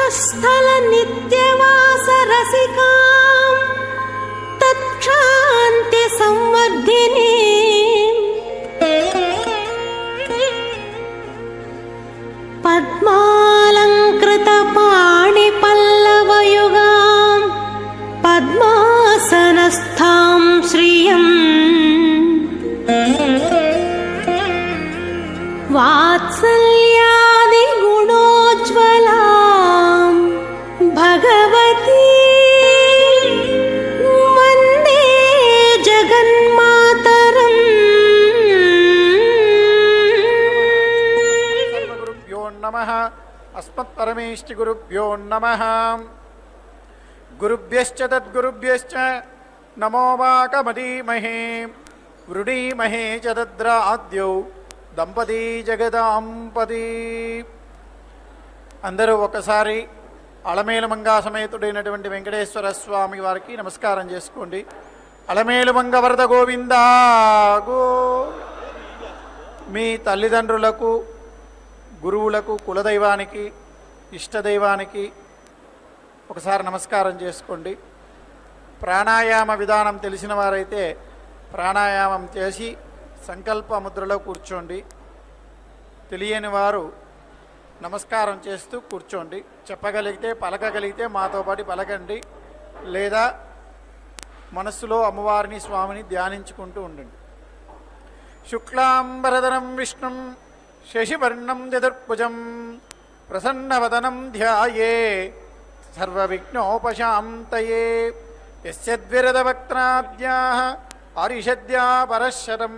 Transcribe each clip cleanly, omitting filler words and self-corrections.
वक्षस्थल नित्यवास रसिकां तत्क्षान्ति संवर्धिनी पद्मालंकृत पाणिपल्लवयुगां पद्मासनस्थां श्रियम् वात्सल्यादि गुणोज्ज्वलां भगवती वन्दे जगन्मातरम्। सर्वगुरुभ्यो नमः। अस्मत्परमेष्टिगुरुभ्यो नमः। गुरुभ्यश्च तद्गुरुभ्यश्च नमो वाकमधीमहे वृणीमहे च तद्राद्यौ దంపతి జగదాంపతి. అందరూ ఒకసారి అలమేలుమంగా సమేతుడైనటువంటి వెంకటేశ్వర స్వామి వారికి నమస్కారం చేసుకోండి. అలమేలుమంగ వరద గోవిందా గో. మీ తల్లిదండ్రులకు, గురువులకు, కులదైవానికి, ఇష్టదైవానికి ఒకసారి నమస్కారం చేసుకోండి. ప్రాణాయామ విధానం తెలిసిన వారైతే ప్రాణాయామం చేసి సంకల్ప ముద్రలో కూర్చోండి. తెలియని వారు నమస్కారం చేస్తూ కూర్చోండి. చెప్పగలిగితే, పలకగలిగితే మాతో పాటు పలకండి, లేదా మనస్సులో అమ్మవారిని, స్వామిని ధ్యానించుకుంటూ ఉండండి. శుక్లాంబరధరం విష్ణుం శశివర్ణం చతుర్భుజం ప్రసన్నవదనం ధ్యాయే సర్వవిఘ్నోపశాంతయే. యస్యద్విరదవక్త్రాద్యాః ఆరిషద్యా పరశరం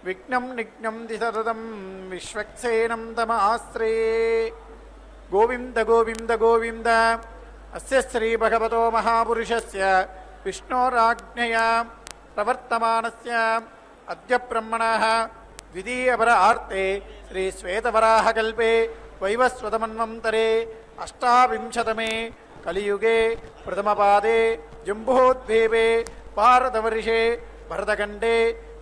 విఘ్నం నిఘ్నం దిశరథం విశ్వక్సేనం తమాశ్రయే. గోవింద గోవింద గోవింద. అస్య శ్రీ భగవతో మహాపురుషస్య విష్ణోరాజ్ఞయా ప్రవర్తమానస్య అద్య బ్రహ్మణః ద్వితీయపరార్తే శ్రీ శ్వేతవరాహకల్పే వైవస్వతమన్వంతరే అష్టావింశతమే కలియుగే ప్రథమపాదే జంబోద్వీపే భారతవర్షే భరతఖండే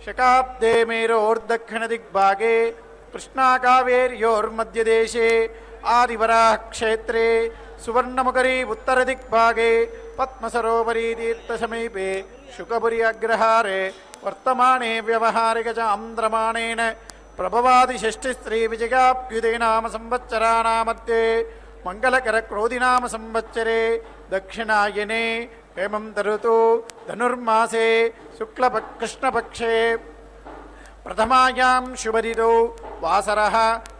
శకాబ్దే మేరోర్దక్షిణదిగ్భాగే కృష్ణాకావేర్యోర్మధ్యదేశే ఆదివరాహక్షేత్రే సువర్ణముఖరీ ఉత్తరదిగ్భాగే పద్మసరోవరీ తీర్థసమీపే శుకపురి అగ్రహారే వర్తమానే వ్యవహారికచాంద్రమాణేన ప్రభవాది షష్ఠిస్త్రీ విజయాభ్యుదే నామ సంవత్సరానామధ్యే మంగళకర క్రోధినామ సంవత్సరే దక్షిణాయనే హేమంత ఋతు ధనుర్మాసే శుక్లకృష్ణపక్షే ప్రథమాయాం శుభరితౌ వాసరః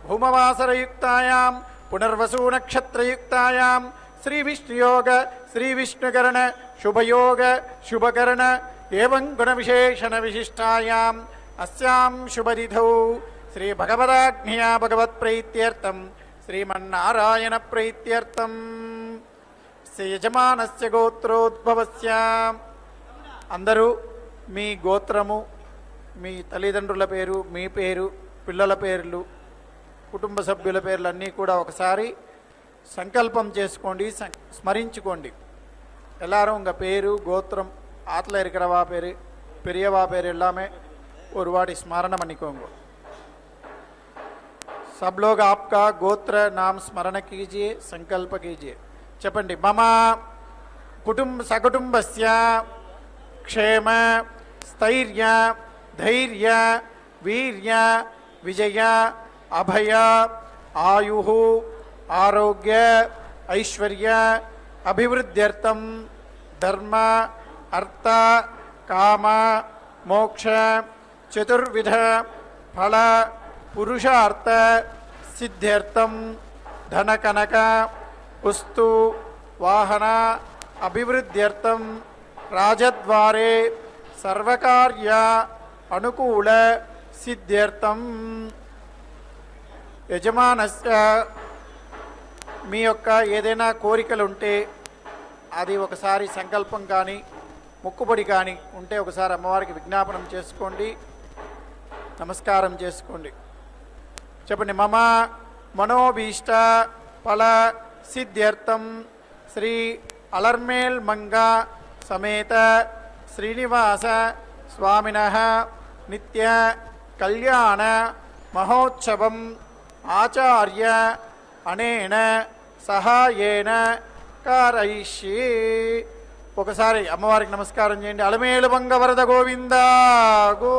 భౌమవాసరయుక్తాయాం పునర్వసు నక్షత్రయుక్తాయాం శ్రీవిష్ణుయోగ శ్రీవిష్ణుకరణ శుభయోగ శుభకరణ ఏవం గుణవిశేషణ విశిష్టాయాం అస్యాం శుభరితౌ శ్రీ భగవదాజ్ఞయా భగవత్ప్రీత్యర్థం శ్రీమన్నారాయణ ప్రీత్యర్థం యజమానస్య గోత్రోద్భవస్య. అందరూ మీ గోత్రము, మీ తల్లిదండ్రుల పేరు, మీ పేరు, పిల్లల పేర్లు, కుటుంబ సభ్యుల పేర్లు అన్నీ కూడా ఒకసారి సంకల్పం చేసుకోండి, స్మరించుకోండి. எல்லாரும் உங்கள் பேரு கோத்திரம் ஆற்றுல இருக்கிறவா பேர், பெரியவா பேர் எல்லாமே ஒரு வாட்டி ஸ்மரணம் பண்ணிக்கோங்க. सब लोग आपका गोत्र नाम स्मरण कीजिए, संकल्प कीजिए. చెప్పండి. మమ సకుటుంబస్య క్షేమ స్థైర్య ధైర్య వీర్య విజయ అభయ ఆయు ఆరోగ్య ఐశ్వర్య అభివృద్ధ్యర్థం ధర్మ అర్థ కామ మోక్ష చతుర్విధ ఫల పురుషార్థ సిద్ధ్యర్థం ధనకనక వస్తు వాహన అభివృద్ధ్యర్థం రాజద్వారే సర్వకార్య అనుకూల సిద్ధ్యర్థం. యజమానస్య మీ యొక్క ఏదైనా కోరికలు ఉంటే అది ఒకసారి సంకల్పం కానీ మొక్కుబడి కానీ ఉంటే ఒకసారి అమ్మవారికి విజ్ఞాపనం చేసుకోండి, నమస్కారం చేసుకోండి. చెప్పండి. మమ మనోభీష్ట ఫల సిద్ధ్యర్థం శ్రీ అలర్మేల్ మంగా సమేత శ్రీనివాస స్వామినః నిత్య కళ్యాణ మహోత్సవం ఆచార్య అనేన సహాయేన కారయిష్యే. ఒకసారి అమ్మవారికి నమస్కారం చేయండి. అలమేలు మంగ వరద గోవింద గో.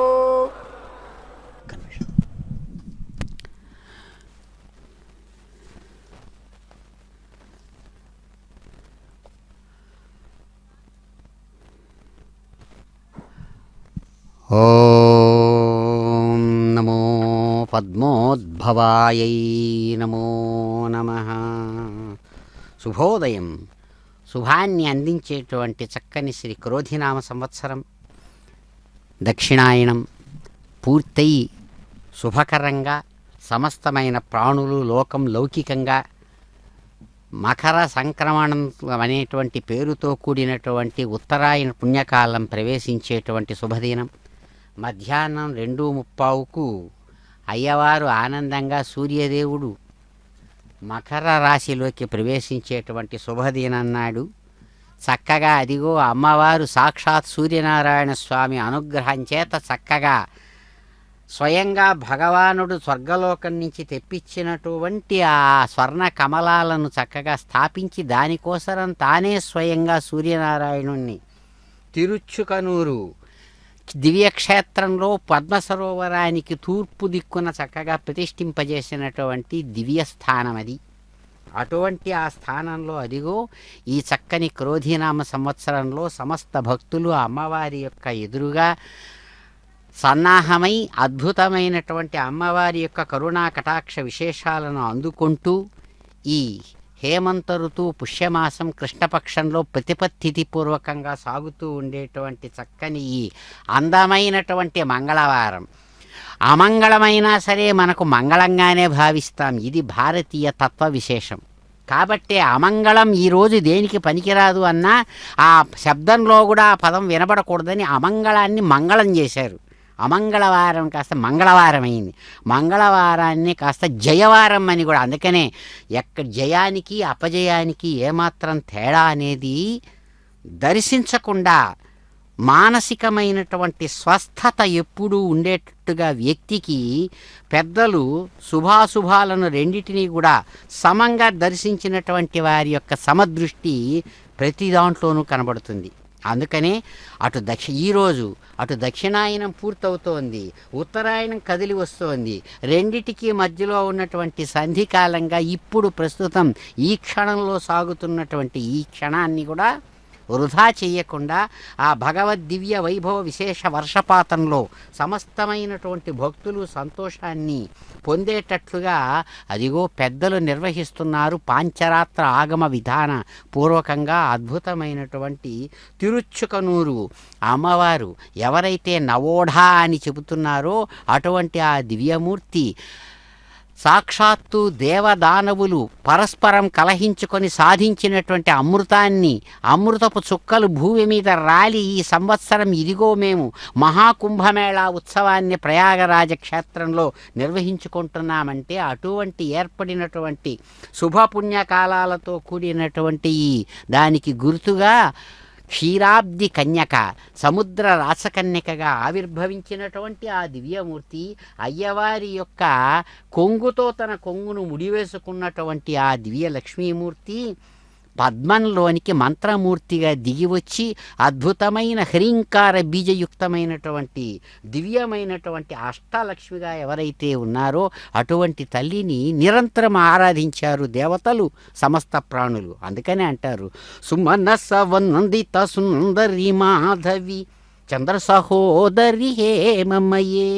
ఓం నమో పద్మోద్భవాయై నమో నమః. శుభోదయం. శుభాన్ని అందించేటువంటి చక్కని శ్రీ క్రోధినామ సంవత్సరం దక్షిణాయనం పూర్తయి శుభకరంగా సమస్తమైన ప్రాణులు లోకం లౌకికంగా మకర సంక్రమణం అనేటువంటి పేరుతో కూడినటువంటి ఉత్తరాయణ పుణ్యకాలం ప్రవేశించేటువంటి శుభదినం. మధ్యాహ్నం 2:30కు అయ్యవారు ఆనందంగా సూర్యదేవుడు మకర రాశిలోకి ప్రవేశించేటువంటి శుభదినం నాడు చక్కగా అదిగో అమ్మవారు సాక్షాత్ సూర్యనారాయణ స్వామి అనుగ్రహం చేత చక్కగా స్వయంగా భగవానుడు స్వర్గలోకం నుంచి తెప్పించినటువంటి ఆ స్వర్ణ కమలాలను చక్కగా స్థాపించి దానికోసం తానే స్వయంగా సూర్యనారాయణుణ్ణి తిరుచ్చుకనూరు దివ్యక్షేత్రంలో పద్మసరోవరానికి తూర్పు దిక్కున చక్కగా ప్రతిష్ఠింపజేసినటువంటి దివ్యస్థానం అది. అటువంటి ఆ స్థానంలో అదిగో ఈ చక్కని క్రోధినామ సంవత్సరంలో సమస్త భక్తులు అమ్మవారి యొక్క ఎదురుగా సన్నాహమై అద్భుతమైనటువంటి అమ్మవారి యొక్క కరుణా కటాక్ష విశేషాలను అందుకుంటూ ఈ హేమంత ఋతువు పుష్యమాసం కృష్ణపక్షంలో ప్రతిపత్తిపూర్వకంగా సాగుతూ ఉండేటువంటి చక్కని ఈ అందమైనటువంటి మంగళవారం. అమంగళమైనా సరే మనకు మంగళంగానే భావిస్తాం. ఇది భారతీయ తత్వ విశేషం. కాబట్టి అమంగళం ఈరోజు దేనికి పనికిరాదు అన్నా ఆ శబ్దంలో కూడా ఆ పదం వినబడకూడదని అమంగళాన్ని మంగళం చేశారు. అమంగళవారం కాస్త మంగళవారం అయింది. మంగళవారాన్ని కాస్త జయవారం అని కూడా. అందుకనే జయానికి అపజయానికి ఏమాత్రం తేడా అనేది దర్శించకుండా మానసికమైనటువంటి స్వస్థత ఎప్పుడూ ఉండేటట్టుగా వ్యక్తికి పెద్దలు శుభాశుభాలను రెండింటినీ కూడా సమంగా దర్శించినటువంటి వారి యొక్క సమదృష్టి ప్రతి దాంట్లోనూ కనబడుతుంది. అందుకనే ఈరోజు అటు దక్షిణాయనం పూర్తవుతోంది, ఉత్తరాయణం కదిలి వస్తోంది. రెండిటికి మధ్యలో ఉన్నటువంటి సంధికాలంగా ఇప్పుడు ప్రస్తుతం ఈ క్షణంలో సాగుతున్నటువంటి ఈ క్షణాన్ని కూడా వృధా చేయకుండా ఆ భగవద్ దివ్య వైభవ విశేష వర్షపాతంలో సమస్తమైనటువంటి భక్తులు సంతోషాన్ని పొందేటట్లుగా అదిగో పెద్దలు నిర్వహిస్తున్నారు. పాంచరాత్ర ఆగమ విధాన పూర్వకంగా అద్భుతమైనటువంటి తిరుచ్చుకనూరు అమ్మవారు ఎవరైతే నవోఢా అని చెబుతున్నారో అటువంటి ఆ దివ్యమూర్తి సాక్షాత్తు దేవదానవులు పరస్పరం కలహించుకొని సాధించినటువంటి అమృతాన్ని, అమృతపు చుక్కలు భూమి మీద రాలి ఈ సంవత్సరం ఇదిగో మేము మహాకుంభమేళా ఉత్సవాన్ని ప్రయాగరాజ క్షేత్రంలో నిర్వహించుకుంటున్నామంటే అటువంటి ఏర్పడినటువంటి శుభపుణ్యకాలాలతో కూడినటువంటి దానికి గుర్తుగా క్షీరాబ్ది కన్యక సముద్ర రాసకన్యకగా ఆవిర్భవించినటువంటి ఆ దివ్యమూర్తి అయ్యవారి యొక్క కొంగుతో తన కొంగును ముడివేసుకున్నటువంటి ఆ దివ్య లక్ష్మీమూర్తి పద్మంలోనికి మంత్రమూర్తిగా దిగివచ్చి అద్భుతమైన హ్రీంకార బీజయుక్తమైనటువంటి దివ్యమైనటువంటి అష్టలక్ష్మిగా ఎవరైతే ఉన్నారో అటువంటి తల్లిని నిరంతరం ఆరాధించారు దేవతలు, సమస్త ప్రాణులు. అందుకనే అంటారు సుమనస వందిత సుందరి మాధవి చంద్ర సహోదరి హేమమయే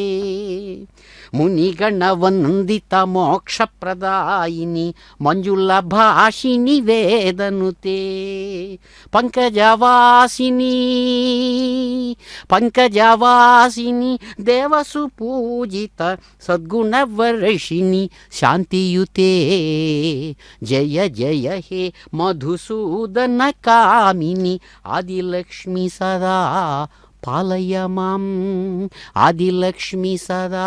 మునిగణ వందిత మోక్షప్రదాయిని మంజుల భాషిని వేదనుతే పంకజవాసిని దేవసు పూజిత సద్గుణవర్షిణి శాంతియుతే జయ జయ హే మధుసూదన కామిని ఆదిలక్ష్మి సదా పాలయమాం ఆదిలక్ష్మి సదా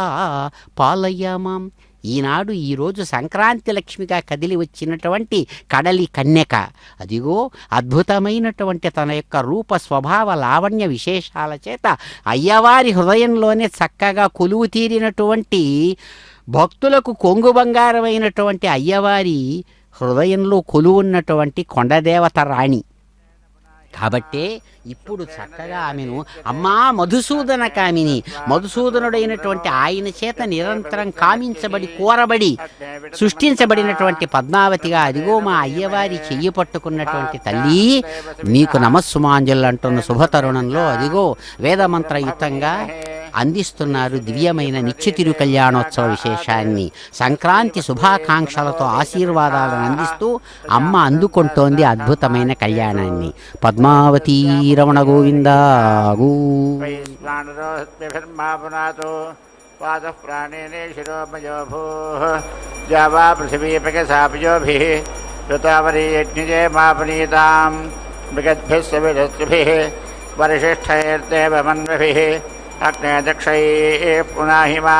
పాలయమాం. ఈనాడు ఈరోజు సంక్రాంతి లక్ష్మిగా కదిలి వచ్చినటువంటి కడలి కన్యక అదిగో అద్భుతమైనటువంటి తన యొక్క రూప స్వభావ లావణ్య విశేషాల చేత అయ్యవారి హృదయంలోనే చక్కగా కొలువు తీరినటువంటి భక్తులకు కొంగు బంగారమైనటువంటి అయ్యవారి హృదయంలో కొలువున్నటువంటి కొండదేవత రాణి. కాబట్టే ఇప్పుడు చక్కగా ఆమెను అమ్మా మధుసూదన కామిని, మధుసూదనుడైనటువంటి ఆయన చేత నిరంతరం కామించబడి కోరబడి సృష్టించబడినటువంటి పద్మావతిగా, అదిగో మా అయ్యవారి చెయ్యి పట్టుకున్నటువంటి తల్లి మీకు నమస్సుమాంజలు అంటున్న శుభతరుణంలో అదిగో వేదమంత్రయుతంగా అందిస్తున్నారు దివ్యమైన నిత్య తిరు కళ్యాణోత్సవ విశేషాన్ని. సంక్రాంతి శుభాకాంక్షలతో ఆశీర్వాదాలను అందిస్తూ అమ్మ అందుకుంటోంది అద్భుతమైన కళ్యాణాన్ని. పద్మావతీ రమణ గోవిందా గో. पादः प्राणेने शिरोमयो भूः जावा पृथिवीपकसापयोभिः ऋतावरी यज्ञजे मापनीतां मृगद्भिः सविधस्त्रिभिः वरिशिष्ठैर्देवमन्विभिः अग्ने दक्षैः पुनाहिमा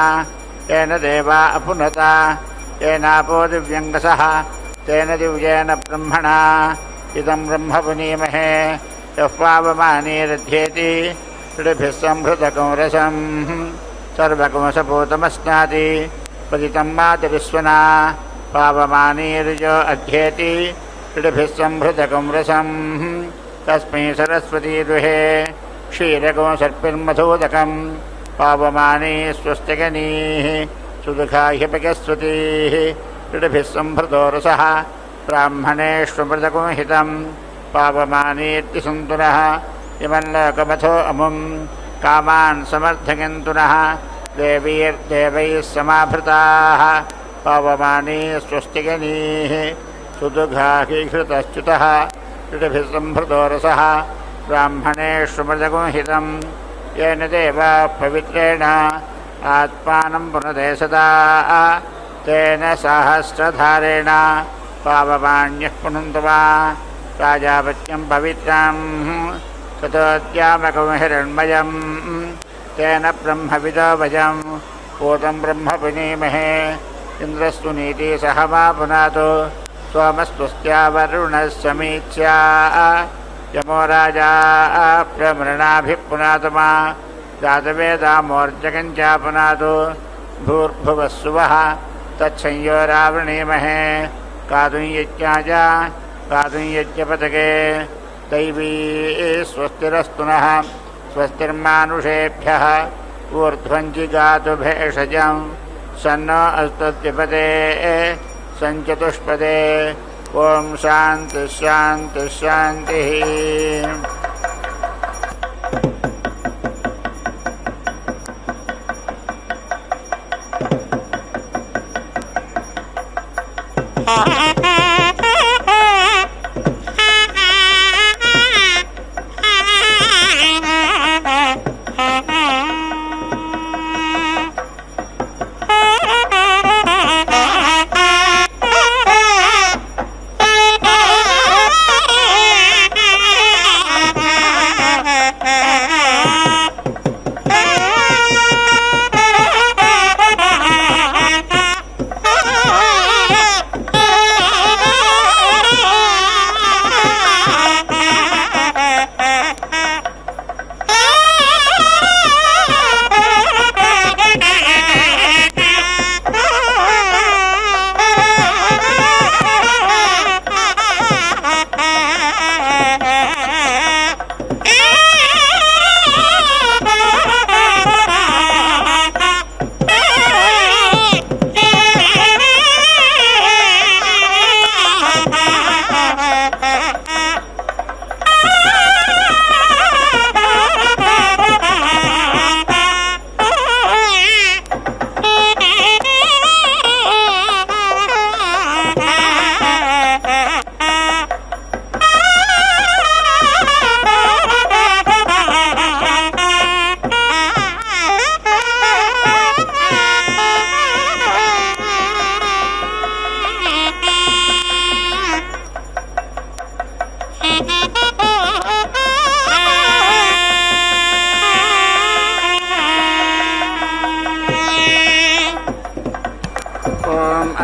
येन देवा अपुनता येनापो दिव्यङ्गसः तेन दिव्येन ब्रह्मणा इदं ब्रह्म पुनीमहे यः पावमानीरध्येति ऋभिः संहृतकं रसम् सर्वकमसपूतमस्नाति पतितं मातरिस्वना पावमानीरुजो अध्येति ऋभिः संहृतकं रसम् तस्मै सरस्वती दुहे क्षीरकं सर्पिर्मधोदकं पावमानी स्वस्तिगनीः सुदुःखा ह्यपगस्वतीः ऋभिः संहृतो रसः ब्राह्मणेष्वमृतकं हितं पावमानीर्ति सन्तुनः इमल्लोकमथो अमुम् कामान् समर्थयन्तुनः देवीर्देवैः समाभृताः पावमानी स्वस्तिगनीः सुदुःखाहीहृतश्च्युतः ऋभिः संहृतो रसः ब्राह्मणेष्वमृतकं हितं येन देवा पवित्रेण आत्मानं पुनदे सदा तेन सहस्रधारेण पावमान्यः पुनन्तु वा प्राजापत्यं पवित्रम् ततोद्यामकं हिरण्मयं तेन ब्रह्मविदो वयं पूतं ब्रह्म पुनीमहे इन्द्रस्तु नीति सह मा पुनातु सोमस्त्वस्त्या वरुणः समीच्या यमो राजा प्रमृणाभिः पुनातु मा जातवेदामोर्जकं च पुनातु भूर्भुवः सुवः तच्छंयो रावणीमहे कातुं यज्ञाय कातुं यज्ञपतके दैवी स्वस्तिरस्तु नः स्वस्तिर्मानुषेभ्यः ऊर्ध्वं जिगातु भेषजं सन्नो अस्तुत्यपदे सञ्चतुष्पदे ॐ शान्तिः शान्तिः शान्तिः.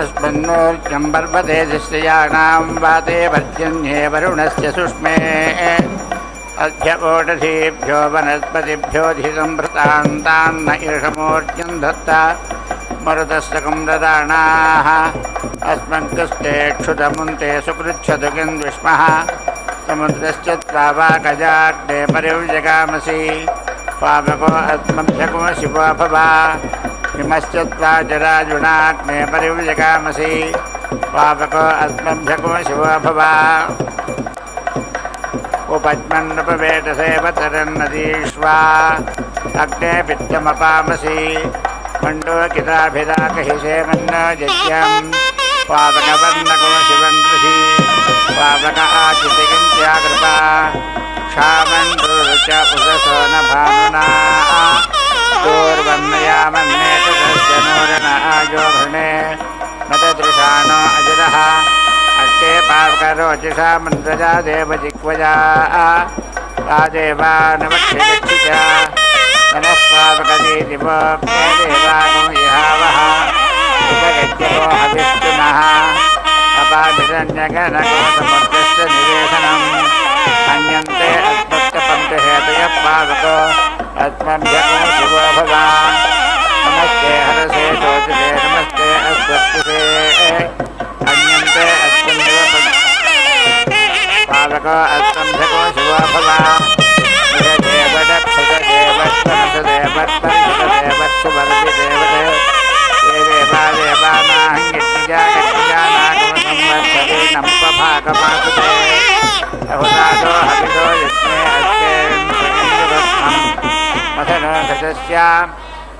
अस्मन्नोर्जम्बर्वते शिष्याणां वाते वर्जन्ये वरुणस्य सुष्मे अध्यवोषधीभ्यो वनस्पतिभ्यो धिसंभृतान्तान्न ईषमोर्जं दत्ता मरुतस्तकं ददानाः अस्मन्कस्ते क्षुतमुन्ते सुकृच्छतु किन्द्विष्मः समुद्रश्च त्वावाकजाग्ने परिव्यगामसि पावको अस्मभ्यको शिवो भव हिमश्च त्वाजराजुणाग्ने परिव्यगामसि पावको अस्मभ्यको शिवो भव उपज्मन्नपवेटसेव तरन्नदीष्वा अग्ने पित्तमपामसि मण्डोकिताभिराकहिषेमन्न जज्ञम् पावकवर्णको शिवं कृषि पावक आचितिकिन्त्याकृपा क्षामण्डुरुच उषसो न भानुना दूर्वर्णयामन्नेतस्य नूरन आयो भृणे मतदृशानो अजरः अष्टे पावकरोचिषा मन्द्रजा देवजिह्वजा तादेवानवक्षे गच्छिच नमः पावकदीदिवोऽग्ने देवागो इहावः उपगच्छको हविष्टुनः अपाभिरन्यगणको समुद्रस्य निवेशनम् अन्यन्ते अस्मत्तपन्तहेतयः पावको अस्मभ्यको शिवो भव नमस्ते हरसे ज्योतिषे नमस्ते अस्वत्युषे अन्यन्ते अस्मिन्निव पावको अस्मभ्यको शिवो भव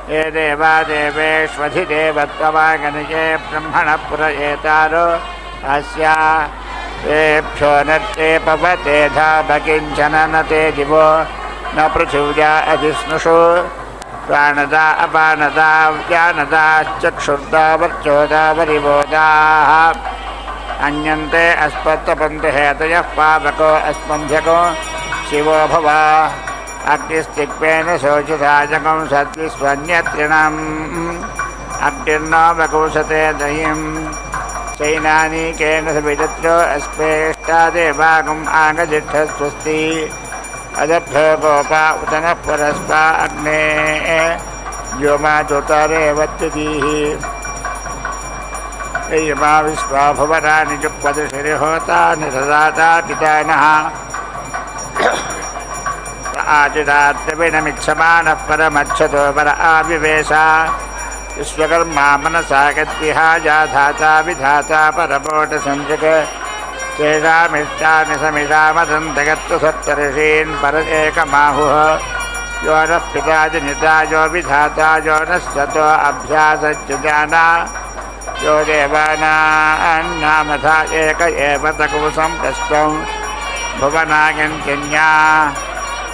ये देवा देवेष्वधिदेवत्ववागणये ब्रह्मणः पुरयेतारो अस्या तेभ्यो नर्ते पवते धाभकिञ्चन न ते दिवो न पृथिव्या अधिस्नुषु प्राणदा अपानदा व्यानदाश्चक्षुर्दा वर्चोदा वरिवोदाः अन्यन्ते अस्मत्तपन्ति हेतयः पावको अस्मभ्यको शिवो भव अग्निस्तिक्वेन शोचिताजकं सद्विस्वन्यत्रिणम् अग्निर्नो वकुंसते दहिम् चैनानीकेन सवितत्रो अस्मेष्टादेवागुम् आगजिष्ठस्वस्ति अदभ्यो गोपा उत नः परस्पा अग्ने व्योमा जोतारेवत्यतीः यमा विश्वा भुवनानि चुक्वदृशिरिहोतानि सदाता पितानः आजिदाद्रविणमिच्छमानः परमच्छतो पर आविवेशा विश्वकर्मा मनसा गद्विहाया धाता विधाता परपोटसंजक तेषामिष्टानि समिषामदन्तगत्व सप्तऋषीन् पर एकमाहुः यो नः पिता जनिता यो विधाता यो नः सतो अभ्यासज्जुजाना यो देवानान्नामथा एक एव तकुसं प्रस्त्वं भुवनागन्त्यन्या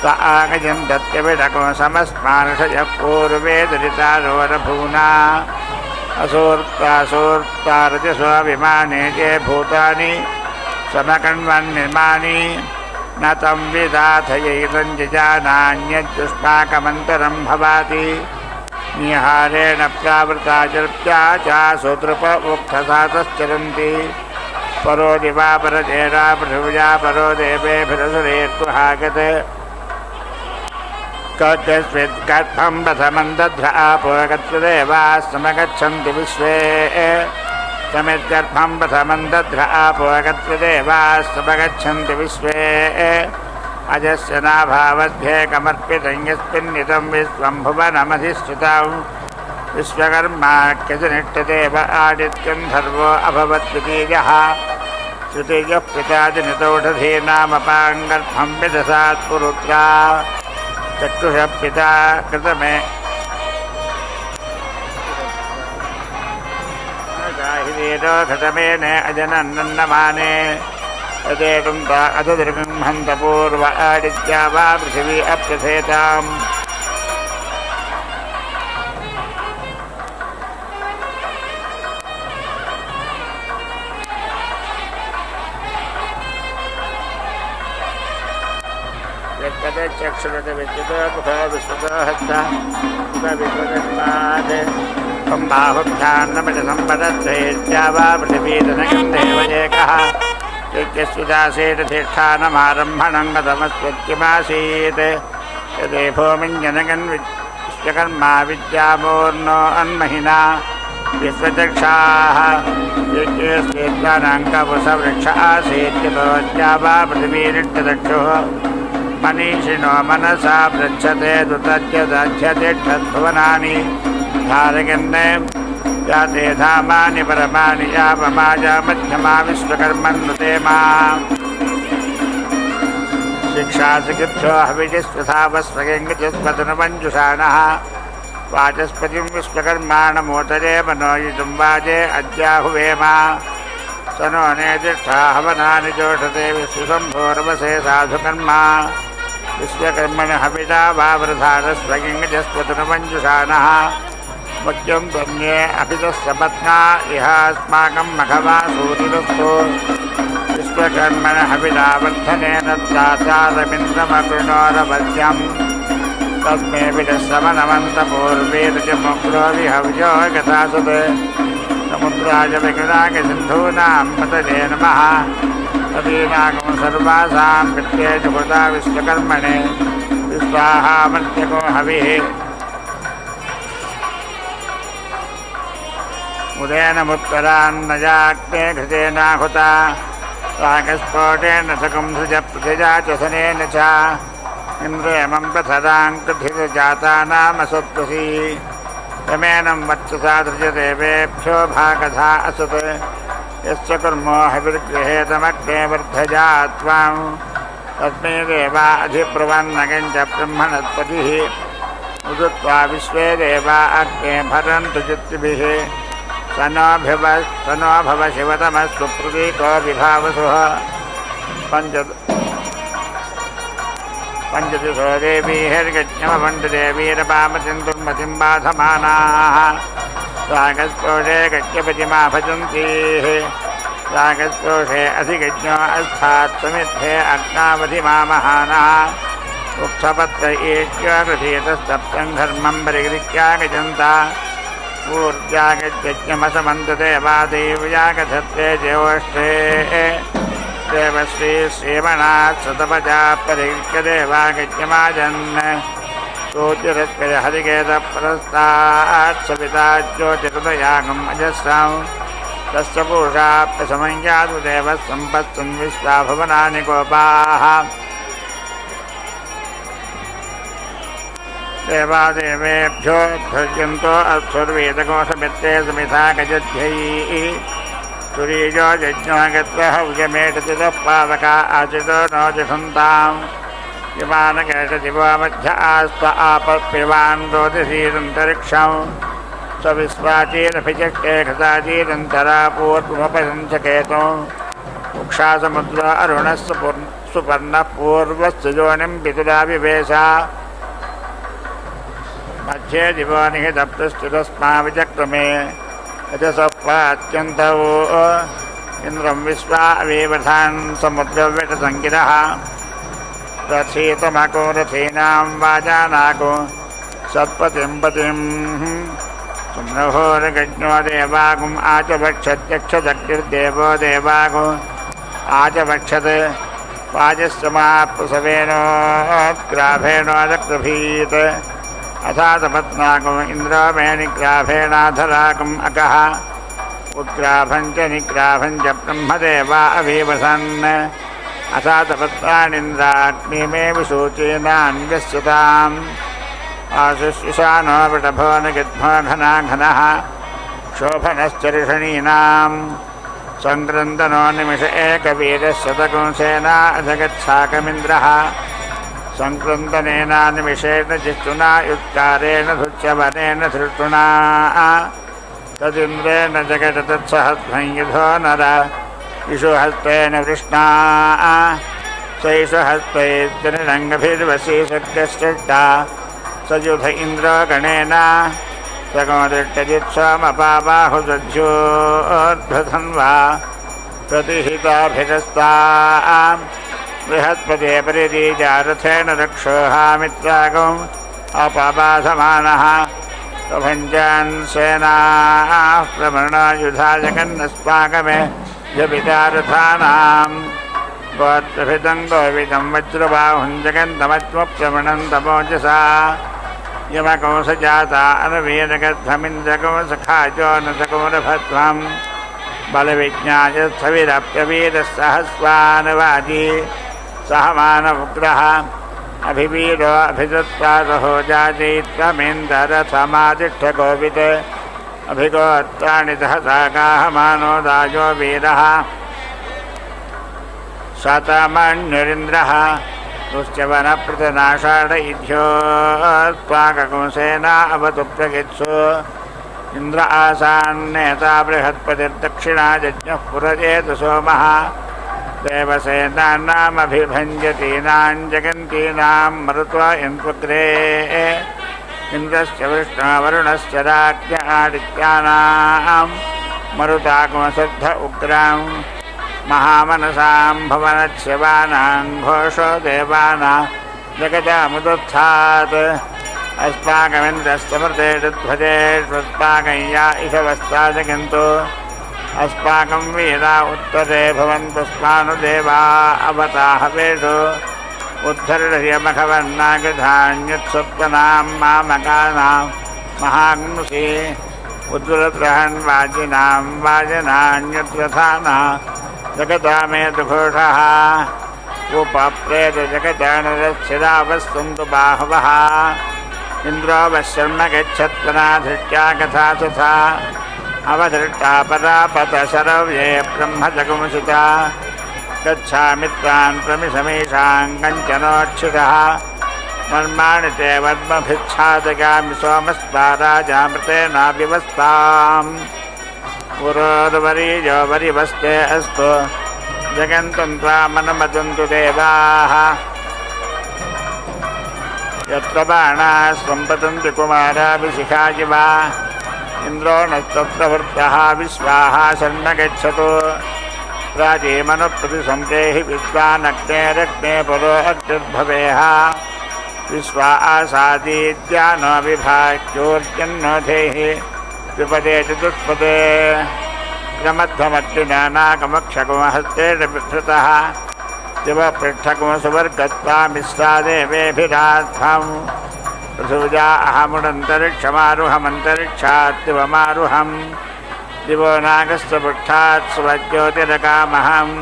स आगजं दत्यविडको समस्मार्षयः पूर्वे दुरितारोरभूना असूर्तासूर्तारजसो विमाने ये भूतानि समकण्वन्निर्माणि न तं विदाथयैतं जजानान्यद्युष्माकमन्तरं भवाति निहारेण प्रावृता जर्प्या चासुतृप उक्थसातश्चरन्ति परो दिवा परजेरा पृथिव्या परो देवेभिरसुरेर्गुहागत कस्मिद्गर्भं प्रथमं दध्र आपो गत्वदेवाः समगच्छन्ति विश्वे समिद्गर्भं प्रथमं दध्र आपो गत्वदेवाः समगच्छन्ति विश्वे अजस्य नाभावद्भ्येकमर्पितं यस्मिन्निदं विश्वं भुवनमधिष्ठितं विश्वकर्माख्यजनिष्ठदेव आदित्यं सर्वो अभवद्वितीयः तृतीयः पिता जनितोषधीनामपाङ्गर्भं विदधात् पुरुत्रा चक्षुषः पिता कृतमे घटमेन अजनन्नमाने तदेकं ता अधदृगं हन्तपूर्व आदित्या वा पृथिवी अप्रथेताम् चक्षुरत विद्युत मुखा विश्वतो हस्ता विश्वकर्मात् बाहुभ्यान्नमजसम्पदत्वेत्या वा पृथिवीतनकं देवजेकः यज्ञस्विदासेतधिष्ठानमारम्भणं गतमस्वत्यमासीत् यदे भूमिञ्जनगन् विश्वकर्मा विद्यामूर्णो अन्महिना विश्वचक्षाः यज्ञे स्वेत्वानाङ्कवृक्ष आसीत्यतोऽद्या वा पृथिवीरिष्टदक्षुः मनीषिणो मनसा पृच्छते दुतत्यदध्यते षद्भुवनानि धारयन्ने याते धामानि परमानि यावमाजा मध्यमा विश्वकर्मन्नुते मा शिक्षासिकिभ्यो हविजिस्वधावस्वगङ्गजस्पतनुमञ्जुषाणः वाचस्पतिं विश्वकर्माणमोतरे मनोयुजुं वाजे अद्याहुवेम स नो नेतिष्ठा हवनानि जोषते विश्वशम्भोर्वसे साधुकर्मा विश्वकर्मणि हविता वावृधारस्वगङ्गजस्पतनुमञ्जुषाणः मुख्यं त्वन्ये अभितस्य पत्ना इह अस्माकं मघवा सूरिरस्तु विश्वकर्मणि हवितावर्धनेन प्राचारमिन्द्रमकृणोरवध्यम् तस्मै विदस्समनमन्तपूर्वेरजमुग्रो विहव्यो गतासत् समुद्राय विकृणागसिन्धूनां पतये नमः नदीनागं सर्वासां कृत्येषु कृता विश्वकर्मणे विश्वाहामर्त्यको हविः उदेन मुत्तरान्नजाग्ने घृतेनाहुता रागस्फोटेन सकुंसुजप्रतिजा च सनेन च इन्द्रेमं प्रथदाङ्कृधिजातानामसत्वसी यमेनं वत्ससा धृजदेवेभ्यो भागधा असत् यस्य कुर्मो हविर्गृहेतमग्ने वर्धजा त्वां तस्मै देवा अधिब्रुवन्नगञ्च ब्रह्मणस्पतिः उदुत्वा विश्वे देवा अग्ने भरन्तु चित्तिभिः स नो भव शिवतमः सुप्रतीको विभावसुः पञ्चदिशो देवीर्गज्ञमभण्डदेवीरपामतिं दुर्मतिं बाधमानाः रागस्पोषे गज्ञपतिमा भजन्तीः रागस्पोषे अधिगज्ञो अस्थात्वमिद्धे अग्नावधिमामहानः उक्थपत्र ईक्यो गृहीतस्तप्तं घर्मं परिगृह्या गजन्ता ऊर्जागज्ञमसमन्तते वादेव्यागधत्ते ज्योष्ठे देवश्री श्रीमणात् सतपजा परिगृह्यदेवागज्ञमाजन् ज्योतिरस्कय हरिकेतपरस्तात् सविता ज्योतिरुदयागम् अजस्रं तस्य पुरुषाप्यसमञ्जातु देवः सम्पत्सन् विश्वा भुवनानि गोपाः देवादेवेभ्यो ध्वर्यन्तो अप्सुर्वेदकोशमित्ते समिधा गजध्यैः तुरीयो यज्ञो गत्वः उयमेटतितः पावका आचितो नो जषन्तां विमानकेशदिवो मध्य आस्व आपप्यवान् रोदिसीदन्तरिक्षं सविश्वाचीरभिचक्रे घृताचीरन्तरा पूर्वमुपसञ्चकेतो उक्षासमुद्र अरुणस्य सुपर्णः पूर्वस्य योनिं पितुराविवेश मध्ये दिवो निहितप्रस्तुतस्मा विचक्रमे यजसप्वात्यन्तौ इन्द्रं विश्वा अवेवधान् समुद्रव्यटसङ्गिरः रथीतमको रथीनां वाजानाको सत्पतिं पतिं सुम्नहोरगज्ञो देवागुम् आचभक्षत्यक्षदग्निर्देवो देवागु आचभक्षत् वाजस्समाप्रसवेनोद्ग्राभेणोदग्रभीत् अथातपत्नाकम् इन्द्रोमेनिग्राभेणाधराकम् अकः उत्ग्राभं च निग्राभं च ब्रह्मदेवा अवीवसन् अथातपत्नानिन्द्राग्निमे विशोचेनान्यस्यताम् आशुष्यशानो वृषभो निगद्भो घना घनः क्षोभनश्चरिषणीनां सङ्क्रन्दनो निमिष एकवीरशतकुंसेना अजगच्छाकमिन्द्रः सङ्क्रन्दनेन निमिषेण जिष्णुना युत्कारेण धुच्यवनेन धृष्टुना तदिन्द्रेण जगतत्सहस्रं युधो नर इषुहस्तेन वृष्णा सैषुहस्तैर्जनिरङ्गभिर्वशी सद्यश्रेष्ठा स युध इन्द्रो गणेन सगोदृष्टजित्स्वमपाबाहुदध्योर्ध्वधन्वा प्रतिहिताभिरस्ता बृहस्पते परिरीजारथेन रक्षोहामित्रागम् अपाबाधमानः प्रभञ्जान् सेनाः प्रमृणायुधाजगन्नस्माकमे जपितारथानां गोत्रभिदं गोविदं वज्रबाहुं जगन्तमत्वप्रमणं तमोजसा यमकंसजाता अनवीनगद्धमिन्द्रकंसखाजोनसकुमरभद्वं बलविज्ञाय स्थविरप्यवीरसहस्वानवाजी सह मानवग्रह अभिवीरो अभिदत्तारहो जातीत्वमिन्दरथमादिष्ठकोवित् अभिगोत्राणि सहसागाः मानो दाजो वीरः शतमन्युरिन्द्रः दुश्चवनप्रतनाषाढ इध्योत्पाककुंसेना अवतु प्रगित्सु इन्द्र आसान्नेता बृहत्पतिर्दक्षिणा जज्ञः पुरजेतु सोमः देवसेनानामभिभञ्जतीनां जगन्तीनां मरुत्वा इन्द्वग्रे इन्द्रस्य विष्णुवरुणस्य राज्ञ आदित्यानां मरुताकुमसद्ध उग्रां महामनसां भवनच्छिवानां घोषो देवानां जगदामुदुत्थात् अस्माकमिन्द्रस्तमृते ध्वजेष्वस्माकय्या इषवस्ताजगन्तु अस्माकं वीरा उत्तरे भवन्तस्मानुदेवा अवताहवेषु उद्धर्यमखवर्णागधान्युत्सप्तनां मामकानां महाग्नुषि उद्वलत्रहन् वाजिनां वाजनान्युद्रथानां जगदामेतु घोषः उपप्रेतजगदानरच्छिदावस्तुन्तु बाहवः इन्द्रो वशर्म गच्छत्वनाधृत्या कथा तथा अवधृष्टा पदापतशरव्ये ब्रह्मजगुंसिता गच्छामि त्वान् प्रमिशमीषां कञ्चनोच्छिदः मर्माणि ते वर्मभिच्छादगामि सोमस्ता राजामृतेनाभिवस्ताम् पुरोर्वरीयो वरिवस्ते अस्तु जगन्तं त्वामनुमतन्तु देवाः यत्र बाणाः सम्पतन्ति कुमाराभिशिखाय वा इन्द्रो नस्तत्र वृत्तः विश्वाः शर्म गच्छतु प्राचीमनुप्रतिसम्प्रेहि विश्वानग्ने रग्ने परो अग्निर्भवेः विश्वा आसादीद्यानो विभाग्योर्जन्नो धेहि विपदे चतुष्पदे क्रमध्वमग्निनानाकमक्षकुमहस्तेन बिभ्रतः शिवपृष्ठकुमसुवर्गत्वा मिश्रा देवेभिराध्वम् पृथिव्या अहमुडन्तरिक्षमारुहमन्तरिक्षात् दिवमारुहम् दिवो नागस्य पृष्ठात् सुवज्योतिरकामहम्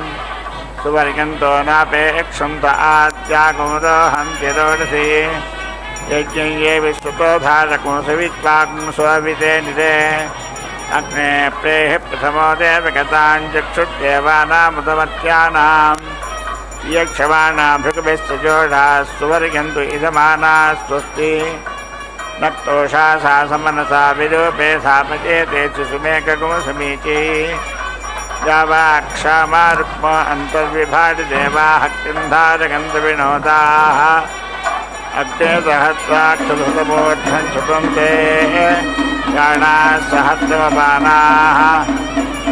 सुवर्गन्तो नापेक्षन्त आद्याकुमुरोहन्ति रोदसी यज्ञं ये विश्वतो धारकुंसवित्वाकुं स्वविते निरे अग्ने प्रेः प्रथमो देवगताञ्चक्षुर्देवानामुदमर्त्यानाम् यक्षमाणाभृगभिश्च जोषाः सुवर्गन्तु इदमानाः स्वस्ति नक्तोषा सा समनसा विरूपे सापचेते सुमेककुमसमीची यावाक्षामा रुक्मो अन्तर्विभाति देवाः किन्धारगन्तविनोदाः अग्ने सहस्राक्षसुतमूर्धं क्षुतन्ते याणाः सहस्रमपानाः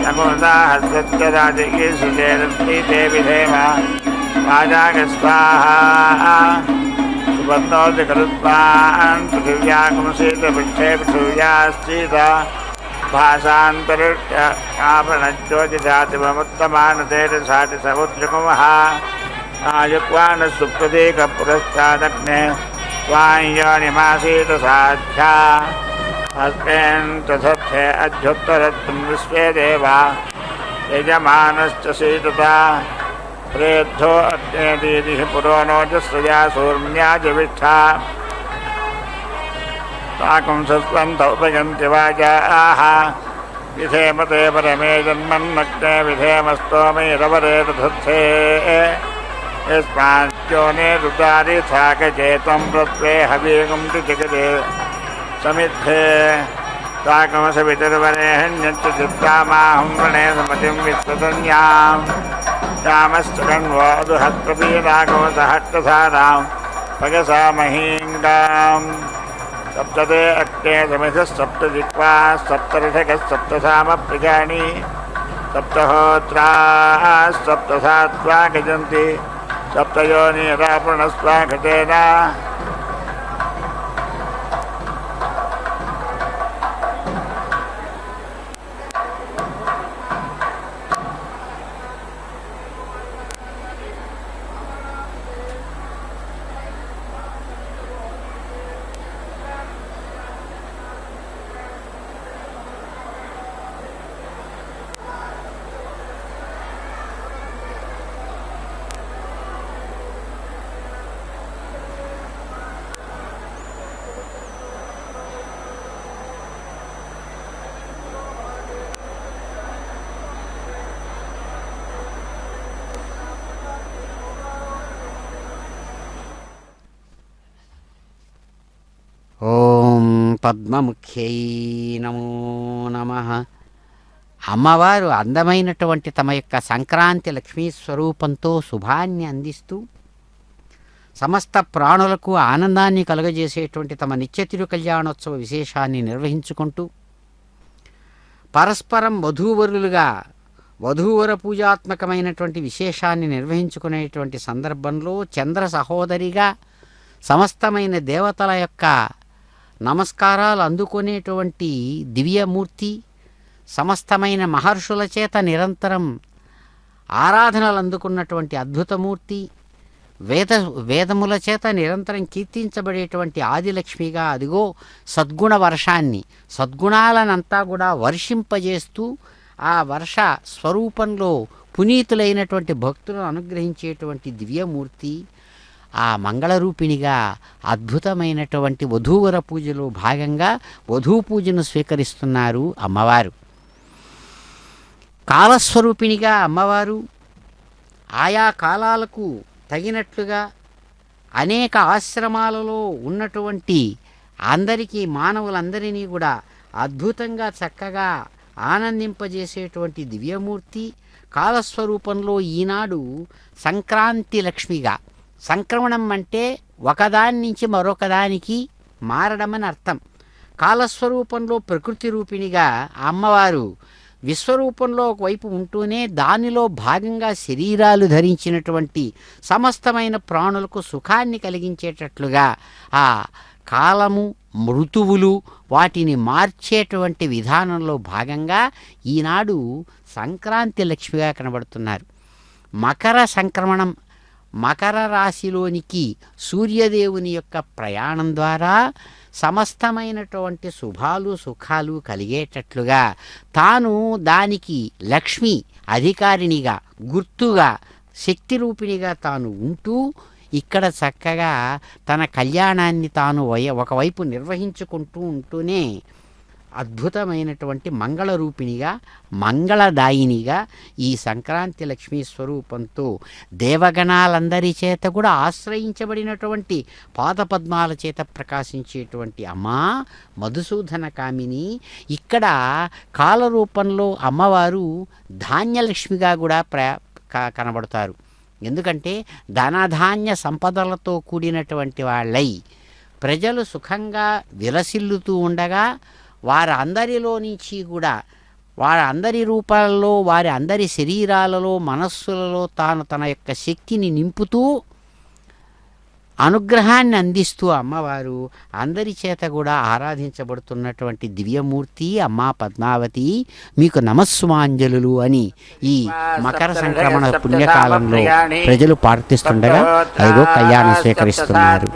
नमोदाः सत्यराजकीसुचेरस्मीते विधेम राजागस्वाहा सुबन्धोति खलुत्वान् पृथिव्याकुंसीतपृष्ठे पृथिव्याश्चीत भाषान्तरिक्षापणज्योतिजातिममुत्तमानतेजसाति समुद्रकुमः आयुक्वानः सुप्रतीकपुरश्चादग्ने त्वां योनिमासीत साध्या हस्तेऽन्तसत्थे अध्युत्तरत्वं विश्वे देवा यजमानश्च सीतता प्रेद्धो अग्नेदीदिः पुरो नोजस्रजा सूर्म्याजविष्ठा ताकुंसस्वन्त उपयन्ति वाजाः विधेमते परमे जन्मन्नग्ने विधेमस्तोमैरवरे तथत्थे यस्माद्योने रुदारि साकजे त्वं प्रत्वे हवीगुंति जगदे समिद्धे ताकमसवितर्वरेहन्यच्च चित्तामाहुं वृणे समतिं विश्वतन्याम् रामश्च कण्वो दुहत्प्रपीडागोसहट्टसारां भगसा महीङ्गाम् सप्तते अग्ने समिधः सप्तजिह्वा सप्तऋषगः सप्तसामप्रियाणि सप्तहोत्राः सप्तसात्वा गजन्ति सप्तयोनिरापुणस्वाघटेन పద్మముఖ్యై నమో నమః. అమ్మవారు అందమైనటువంటి తమ యొక్క సంక్రాంతి లక్ష్మీ స్వరూపంతో శుభాన్ని అందిస్తూ సమస్త ప్రాణులకు ఆనందాన్ని కలుగజేసేటువంటి తమ నిత్యతిరు కళ్యాణోత్సవ విశేషాన్ని నిర్వహించుకుంటూ పరస్పరం వధూవరులుగా వధూవర పూజాత్మకమైనటువంటి విశేషాన్ని నిర్వహించుకునేటువంటి సందర్భంలో చంద్ర సహోదరిగా సమస్తమైన దేవతల యొక్క నమస్కారాలు అందుకునేటువంటి దివ్యమూర్తి, సమస్తమైన మహర్షుల చేత నిరంతరం ఆరాధనలు అందుకున్నటువంటి అద్భుతమూర్తి, వేదముల చేత నిరంతరం కీర్తించబడేటువంటి ఆదిలక్ష్మిగా అదిగో సద్గుణ వర్షాన్ని సద్గుణాలనంతా కూడా వర్షింపజేస్తూ ఆ వర్ష స్వరూపంలో పునీతులైనటువంటి భక్తులను అనుగ్రహించేటువంటి దివ్యమూర్తి, ఆ మంగళరూపిణిగా అద్భుతమైనటువంటి వధూవర పూజలో భాగంగా వధూ పూజను స్వీకరిస్తున్నారు అమ్మవారు. కాలస్వరూపిణిగా అమ్మవారు ఆయా కాలాలకు తగినట్లుగా అనేక ఆశ్రమాలలో ఉన్నటువంటి అందరికీ మానవులందరినీ కూడా అద్భుతంగా చక్కగా ఆనందింపజేసేటువంటి దివ్యమూర్తి కాలస్వరూపంలో ఈనాడు సంక్రాంతి లక్ష్మిగా, సంక్రమణం అంటే ఒకదాని నుంచి మరొకదానికి మారడమని అర్థం. కాలస్వరూపంలో ప్రకృతి రూపిణిగా అమ్మవారు విశ్వరూపంలో ఒకవైపు ఉంటూనే దానిలో భాగంగా శరీరాలు ధరించినటువంటి సమస్తమైన ప్రాణులకు సుఖాన్ని కలిగించేటట్లుగా ఆ కాలము ఋతువులు వాటిని మార్చేటువంటి విధానంలో భాగంగా ఈనాడు సంక్రాంతి లక్ష్మిగా కనబడుతున్నారు. మకర సంక్రమణం, మకర రాశిలోనికి సూర్యదేవుని యొక్క ప్రయాణం ద్వారా సమస్తమైనటువంటి శుభాలు సుఖాలు కలిగేటట్లుగా తాను దానికి లక్ష్మి అధికారినిగా గుర్తుగా శక్తి రూపిణిగా తాను ఉంటూ ఇక్కడ చక్కగా తన కళ్యాణాన్ని తాను ఒకవైపు నిర్వహించుకుంటూ ఉంటూనే అద్భుతమైనటువంటి మంగళరూపిణిగా మంగళదాయినిగా ఈ సంక్రాంతి లక్ష్మీ స్వరూపంతో దేవగణాలందరి చేత కూడా ఆశ్రయించబడినటువంటి పాదపద్మాల చేత ప్రకాశించేటువంటి అమ్మా మధుసూదన కామిని ఇక్కడ కాలరూపంలో అమ్మవారు ధాన్యలక్ష్మిగా కూడా కనబడతారు. ఎందుకంటే ధనధాన్య సంపదలతో కూడినటువంటి వాళ్ళై ప్రజలు సుఖంగా విలసిల్లుతూ ఉండగా వారందరిలో నుంచి కూడా వారందరి రూపాలలో వారి అందరి శరీరాలలో మనస్సులలో తాను తన యొక్క శక్తిని నింపుతూ అనుగ్రహాన్ని అందిస్తూ అమ్మవారు అందరి చేత కూడా ఆరాధించబడుతున్నటువంటి దివ్యమూర్తి అమ్మా పద్మావతి మీకు నమస్సుమాంజలు అని ఈ మకర సంక్రమణ పుణ్యకాలంలో ప్రజలు ప్రార్థిస్తుండగా అదిగో కళ్యాణం స్వీకరిస్తున్నారు.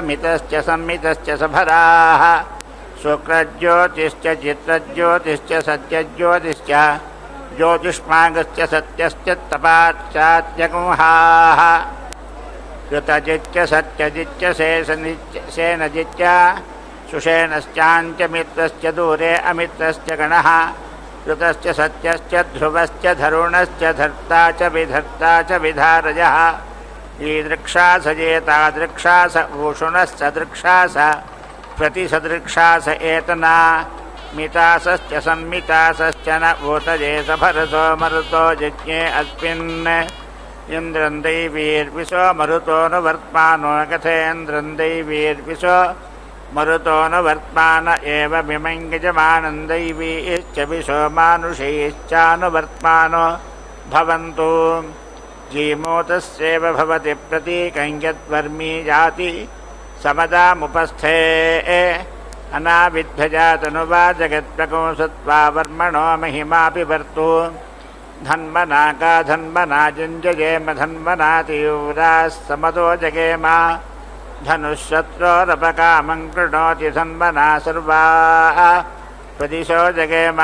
మితశ్చ సంమితశ్చ సభరాః శుక్రజ్యోతిశ్చ చిత్రజ్యోతిశ్చ సత్యజ్యోతిశ్చ జ్యోతిష్మాగశ్చ సత్యశ్చ తపాశ్చాత్యగుంహాః యుతజిచ్చ సత్యజిచ్చ శేనజిచ్చ సుషేణశ్చాంచ మిత్రశ్చ దూరే అమిత్రశ్చ గణః యుతశ్చ సత్యశ్చ ధ్రువశ్చ ధరుణశ్చ ధర్తా చ విధారజః ఈదృక్షాస ఏతాదృక్షాస ఊషుణశ్చ దృక్షాస ప్రతిసదృక్షాస ఏతనా మితాసశ్చ సంమితాసశ్చ న ఊతజే సభరసో మరుతో యజ్ఞే అస్మిన్ ఇంద్రం దైవీర్విశో మరుతో ను వర్త్మానో కథేంద్రం దైవీర్విశో మరుతో ను వర్త్మాన ఏవ విమంగజమానం దైవీశ్చ విశో మానుషైశ్చానువర్త్మానో భవంతు జీమూతస్యేవ భవతి ప్రతీకం యద్వర్మీ జాతి సమదాముపస్థే అనావిద్భజాతనువా జగత్ప్రకోసత్వా వర్మణో మహిమాపి వర్తు ధన్మనాకా ధన్మనా జుంజయేమ ధన్మనా తీవ్రాः సమతో జగేమ ధనుశత్రోరపకామం కృణోతి ధన్మనా సర్వాः ప్రదిశో జగేమ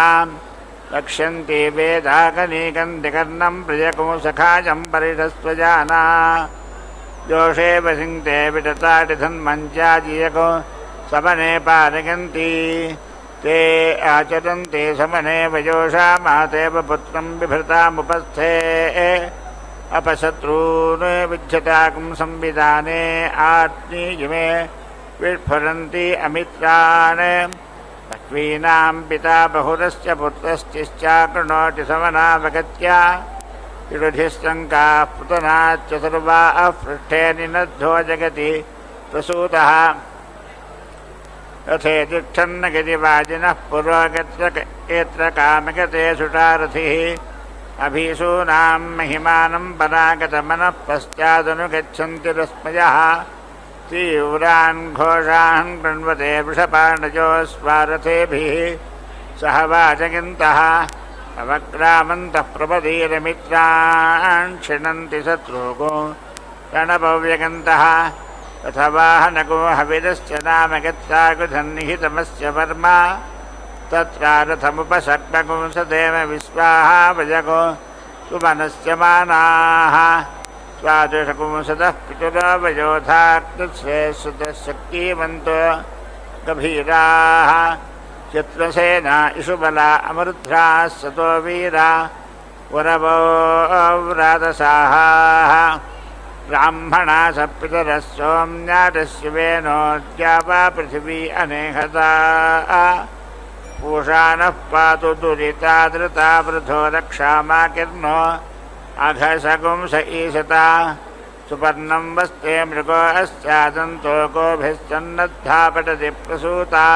రక్ష్యంతి వేదాగనీకం దికర్ణం ప్రియకోసఖాయం పరిధస్వజానా దోషే వసింతే విడతాటి ధన్మంచాజియకో సమనే పారగంతి ते आचरन्ते समने वयोषा मातेव पुत्रं बिभृतामुपस्थे अपशत्रून् विध्यताकं संविधाने आत्मीयमे विस्फुरन्ति अमित्रान् पक्वीनां पिता बहुरस्य पुत्रश्चिश्चाकृणोति समनावगत्या विरुधिस्तङ्काः पुतनाच्च सर्वाः पृष्ठे निनद्धो जगति प्रसूतः यथेतिष्ठन्न गिरिवाजिनः पुरोगत्र कामगते सुषारथिः अभीसूनां महिमानं परागतमनः पश्चादनुगच्छन्ति रश्मयः तीव्रान् घोषान् कृण्वते वृषपाणजो स्वारथेभिः सह वाचयन्तः अवक्रामन्तः प्रपदीरमित्रान् क्षिणन्ति शत्रुगो रणपव्यगन्तः तथवाहनको हविरश्च नाम गत्ताकुधन्निहितमस्य वर्मा तत्रारथमुपशक्मकुंसदेव विश्वाहा वजको सुमनस्य मानाः स्वादुषकुंसतः पितुरो वयोधाकृत्स्वे सुतः शक्तिवन्तो गभीराः चित्रसेना इषुबला अमृध्राः सतो वीरा वरवो व्रातसाहाः ब्राह्मणा सपितरः सोम्यादशिवेनोद्यावा पृथिवी अनेहता पूषाणः पातु दुरिता धृता वृथो रक्षामाकीर्णो अघसगुंस ईशता सुपर्णं वस्ते मृगो अस्यादन्तो गोभिश्चन्नद्धा पटति प्रसूता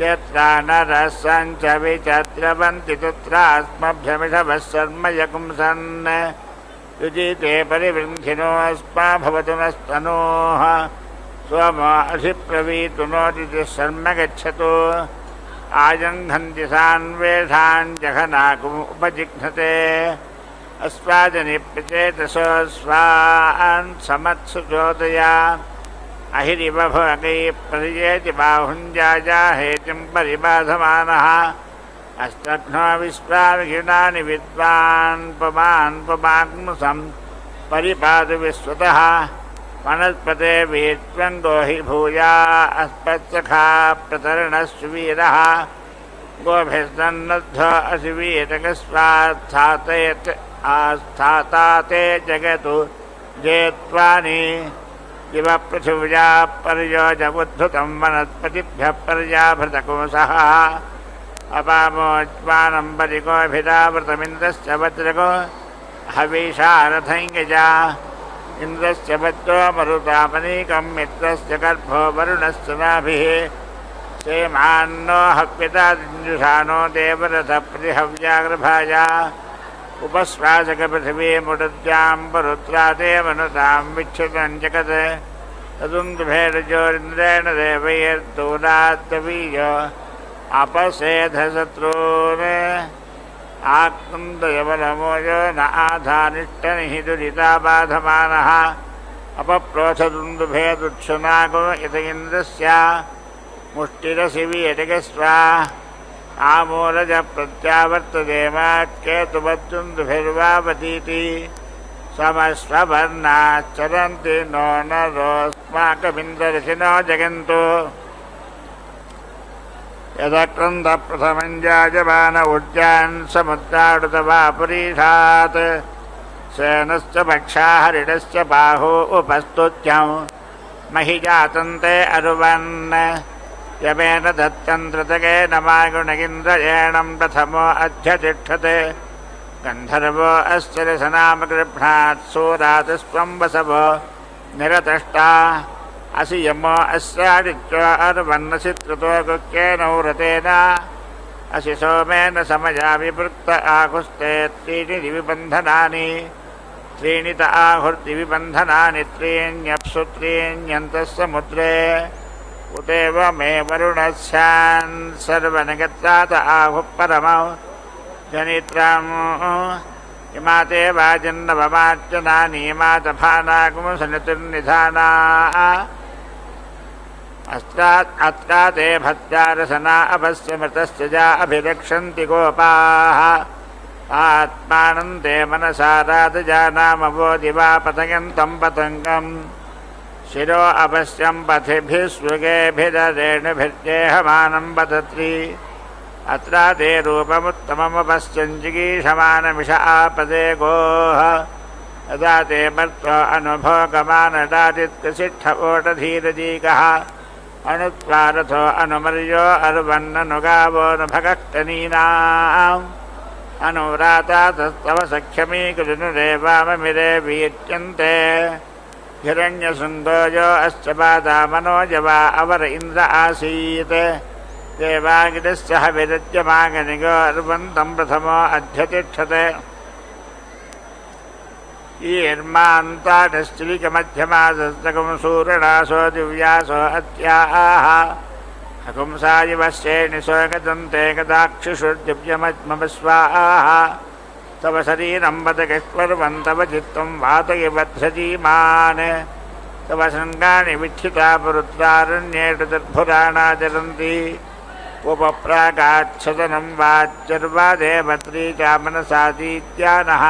यत्रा नरः सञ्च विचद्रवन्ति तत्रास्मभ्यमिषभः शर्म यकुंसन् युजिते परिवृन्धिनो अस्मा भवतु नस्तनोः सोमो अधिप्रवीतु नोदिति शर्म गच्छतु आजङ्घन्ति सान्वेषान् जघनाकुमुपजिघ्नते अस्वाजनिप्यचेतसो स्वान् समत्सु चोदया अहिरिव भोगैः पर्येति बाहुञ्जाजाहेतिं परिबाधमानः अस्तघ्नो विश्वाविघ्नानि विद्वान् पुमान् पुमाग्मुसं परिपातु विश्वतः वनस्पते वीत्वङ्गो हि भूया अस्मत्सखा प्रतरणस्तु वीरः गोभिस्तन्नद्धो अशिवीतकस्वास्थातेत् आस्थाताते जगतु जेत्वानि इव पृथिव्या पर्योजमुद्धृतं वनस्पतिभ्यः पर्याभृतकुंसः अपामोज्वानं परिकोऽभिधावृतमिन्द्रस्य वज्रको हविषारथैङ्गजा इन्द्रस्य वज्रो मरुतामनीकं मित्रस्य गर्भो वरुणस्य नाभिः क्षेमान्नो हव्यतादिञ्जुषाणो देवरथप्रतिहव्यागृभाया उपश्वासकपृथिवीमुद्यां वरुत्रा देवनुतां विच्छितं जगत् तदुन्दुभेरजोरिन्द्रेण देवैर्दूराद्दवीय अपसेधशत्रून् आक्न्दयवलमोयो न आधानिष्ठनिः दुरिताबाधमानः अपप्रोथदुन्दुभेदुच्छुनागो इत इन्द्रस्य मुष्टिरशिवीयजगस्वा आमूलज प्रत्यावर्तदेवाक्येतुवद्दुन्दुभिर्वावतीति समस्ववर्णाश्चरन्ति नो नरोऽस्माकमिन्द्ररसिनो जगन्तु यदक्रन्दप्रथमञ्जायमान उद्यान् समुद्राडुतवापुरीषात् सेनश्च पक्षा हरिणश्च बाहु उपस्तुत्यं महि जातन्ते अरुवन् यमेन दत्तन्त्रतकेन मागुणगिन्द्रयेणं प्रथमो अध्यतिष्ठते गन्धर्वो अस्य रसनाम गृह्णात् सूरातस्त्वं वसवो निरतष्टा असि यमो अस्यादित्यो अर्वन्नसि त्रुतो गुह्येन रतेन असि सोमेन समया विवृत्त आहुस्ते त्रीणि दिविबन्धनानि त्रीणि त आहुर्दिविबन्धनानि त्रीण्यप्सु त्रीण्यन्तः समुद्रे उदेव मे वरुणस्यान् सर्वनगत्रात आहुः परमौ जनित्रम् इमाते वाजन्नवमार्चनानि इमातभानागुंसनितिर्निधाना अत्राते भद्रारसना अपस्यमृतस्य जा अभिरक्षन्ति गोपाः आत्मानं ते मनसा रातजानामवो दिवा पतयन्तं पतङ्गम् शिरो अपश्यं पथिभिः स्वेभिरेणुभिर्देहमानं पतत्री अत्र ते रूपमुत्तममुपश्यञ्जिगीषमानमिष आपदे गोः यदा ते मर्त्वा अनुभोगमानडादित्यसिष्ठवोटधीरजीकः अणुत्वारथो अनुमर्यो अर्वन्ननुगावो न भगक्तनीनाम् अनुव्राता तस्तव सख्यमीकृनुरेवाममिरे वीर्यन्ते हिरण्यसुन्दोजो अश्च पादा मनोजवा अवर इन्द्र आसीत् देवागिरस्य हविरज्यमागनिगो अर्वन्तं प्रथमो अध्यतिष्ठते ईर्मान्तानिश्चिलिकमध्यमासस्तकं सूरणासो दिव्यासो अत्याः हकुंसायिवश्येणिसो गदन्ते गदाक्षिषुर्दिव्यमज्मस्वाः तव शरीरं वदकिष्वर्वन्तव चित्तं वातयवध्रजीमान् तव शृङ्गानि विच्छिता पुरुत्रारण्येषु तद्भुराणाचरन्ति उपप्रागाच्छदनं वाच्यर्वादेवत्री चामनसातीत्यानः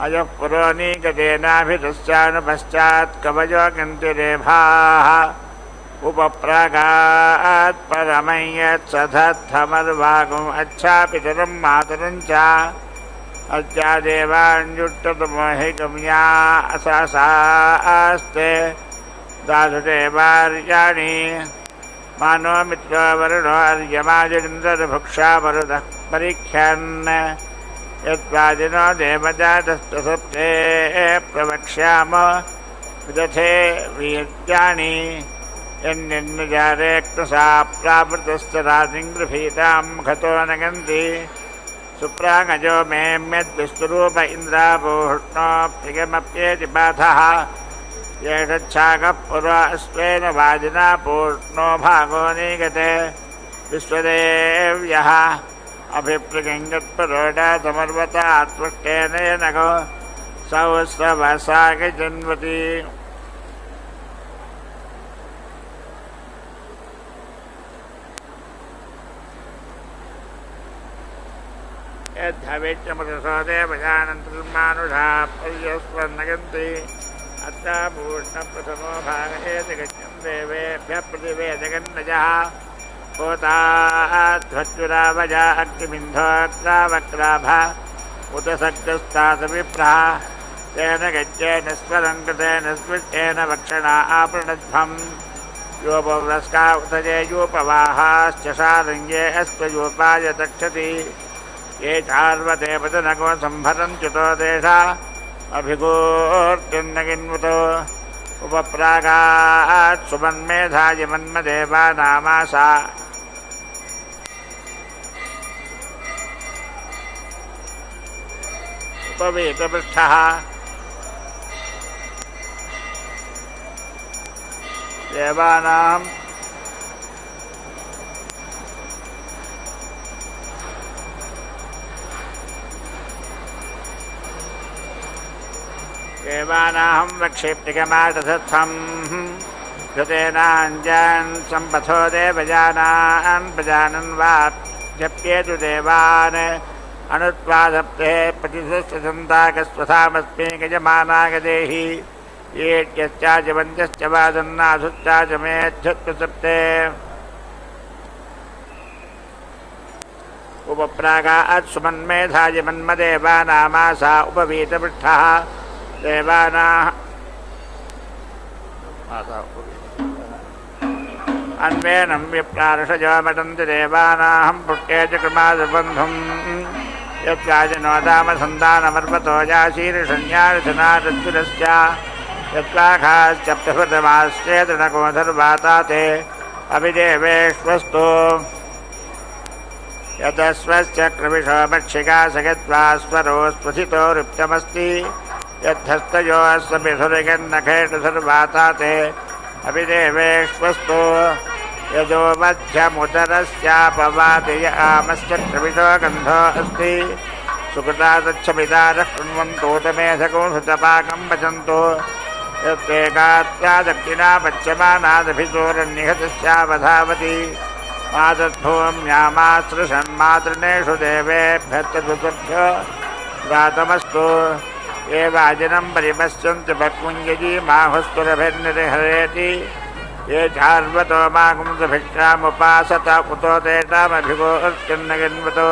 अयः पुरोनीगतेनाभितश्चानुपश्चात् कवयो गन्तिरेभाः उपप्रागात् परमं यत्सधत्थमर्वागुम् अच्छापितरं मातरं च अद्यादेवाञ्जुट्टतमोहि गम्या असास्ते दासुदेवार्याणि मानो मित्रो वरुणो अर्यमाजरिन्द्रभुक्षा मरुतः परीक्षन् यद्वादिनो देवजातस्तसप्ते प्रवक्ष्याम विदथे वीर्याणि यन्निर्निजारेक्तसा प्रावृतश्च रातिं गृहीतां खतो न गन्ति सुप्राङ्गजो मेम्यद्विस्तुरूप इन्द्रापूर्णो प्रियमप्येति पाथः येषच्छाकः पुरा स्वेन वाजिना पूर्णो भागो निगते विश्वदेव्यः अभिप्रगङ्गत्परोडातमर्वता त्वष्टेन नगो सहस्रवसागजन्वती यद्धवेच्यमृतसो देवजानन्तर्मानुषा पर्यस्वन्नगन्ति अत्र पूर्णप्रथमो भागेति गच्छन् देवेभ्यः प्रतिवेदगन्नजः होताध्वज्जुरावजा अग्निबिन्धोऽत्रावक्राभा उत सक्तस्तासविप्रः तेन गच्छेन स्वरं कृतेन स्पृष्टेन वक्षणा आपृणध्वम् योपव्रस्का उत जेयोपवाहाश्च सारङ्गे अस्त्वयोपाय तक्षति ये चार्वते पदनको सम्भरन्त्युतो देशा अभिगोर्तिन्नगिन्वतो उपप्रागात् सुमन्मेधाय मन्मदेवानामासा उपवेतपृष्ठः देवानां देवानाहं वक्षेप्तिकमाटथत्थं घृतेनाञ्जान् सम्पथो देवजानान् प्रजानन् वा जप्येतु देवान् अनुत्वादप्ते प्रतिशस्तसन्ताकस्वथामस्मि गजमानागदेहि येट्यश्चाच वन्द्यश्च वादन्नाथुश्चाच मेऽध्यत्वसप्ते उपप्रागात् सुमन्मेधाय मन्मदेवानामासा उपवीतपृष्ठः देवानाः अन्वेनं विप्रार्षजो मटन्ति देवानाहं पुष्टे च कृमादबन्धुम् यत्याजनोदामसन्तानमर्वतो याशीर्षण्यार्चनादद्दुरश्च यत्वाघाश्च प्रभृतमाश्चेतनकोधर्वाता ते अभिदेवेष्वस्तु यतस्वश्च क्रविशो मक्षिका सगत्वा स्वरो स्वथितो रुप्तमस्ति यद्धस्तयोऽस्वभिधुरिगन्नखेटुधर्वाता ते अभिदेवेष्वस्तु यजो मध्यमुदरस्यापवाति य आमश्च क्रविशो गन्धो अस्ति सुकृतादच्छमिदारः शृण्वन्तोत मेधकोऽसुतपाकं पचन्तो यत्तेकात्या दक्षिणा पच्यमानादभिचोरन्निहतस्यावधावति मातद्भूम्यामासृषन्मातृणेषु देवेभ्यस्तुभ्यो व्रातमस्तु ये वाजिनं परिपश्यन्ति भक्मुञ्जजी माहुस्तुरभिर्निर्हरेति ये चार्वतो मागुंसभिक्षामुपासत कुतो तेषामभिगोर्चिन्नगिन्वतो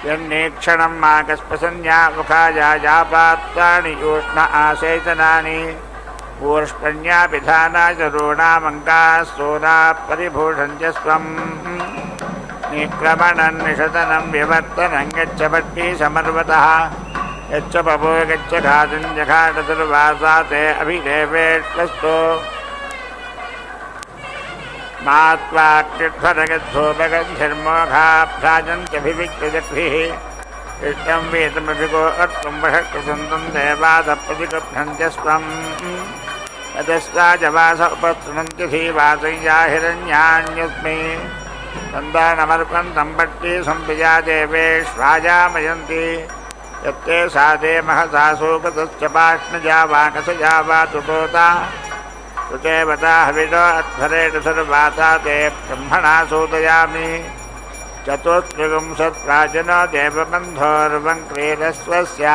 यन्नीक्षणं माकस्पसंज्ञा मुखाया जापात्राणि योष्ण आसेचनानि ऊर्ष्पण्यापिधाना चरूणामङ्काः सोना परिभूषञ्च स्वम् निक्रमणं निषतनं विवर्तनं गच्छ भट्टी समर्वतः यच्च पपो गच्छ घातिं जघाटदुर्वासा ते अभिदेवेष्वस्तो मात्वाक्तिध्वरगद्धोपगन्धिर्मोघाभ्राजन्त्यभिविक्तजग्भिः इष्टं वेदमभिगो अर्तुं वषट्कृसन्तं देवादप्रतिगभ्रन्त्य स्वम् यतस्वाजवास उपस्तृणन्ति धीवासंया हिरण्यान्यस्मै तन्दानमर्पन्तं भट्टी संविजा देवेष्वाजामयन्ति यत्ते साधे महसा शोकतश्च पाष्णजा वाकसजा वा तुतोता तुतेवता हविषो अध्वरेण सर्वाता ते ब्रह्मणा सूदयामि चतुस्त्रिविंशत्प्राचीनो देवबन्धोर्वङ्क्रीरस्वस्य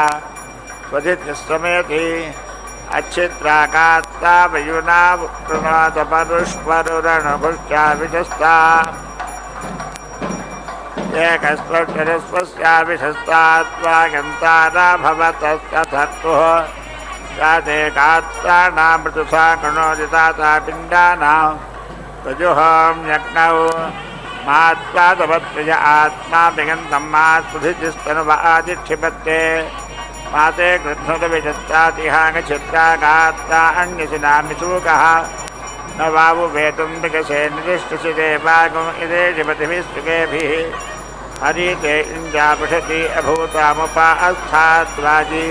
स्वधितिस्समेति अच्छिद्राकात्तावयुना कृणोदपरुष्वरुरणभुश्चाविशस्ता एकस्वक्षरस्वस्याविशस्तात्वागन्तारा भवतस्तथर्तुः कातेकात्राणामृतुसा कृणोदिताता पिण्डानां रजुहोम्यग्नौ मात्वादवत्प्रज आत्मा विगन्तं मात्सुधिस्तनुवादिक्षिपत्ते माते गृह्णुतविशस्तातिहागच्छित्रागात्रा अन्यसिनामिसूकः न वावुवेतुं विकसे नितिष्ठसि देवागुम् इदे शिपतिभिः हरिते इन्द्रापृषति अभूतामुपा अस्थाद्वाजी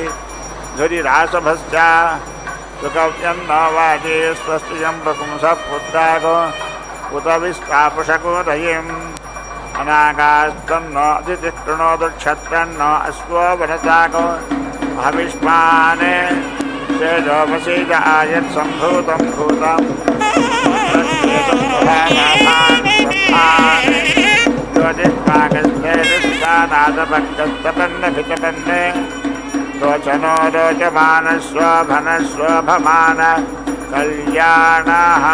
धुरिरासभस्या सुकव्यं न वाजी स्वस्तिजं बकुंसः पुत्रागो उत विस्तापुषकोदयिम् अनागास्तं न अतिथिकृणोदुक्षत्रं न अश्वो वनतागो हविष्माने तेजोमसीद आयत् सम्भूतं भूतं ज्योतिष्मागस्तेजस्तानादभक्तस्तपन्नभितपन्ने रोचनो रोचमानस्वभनस्वभमान कल्याणः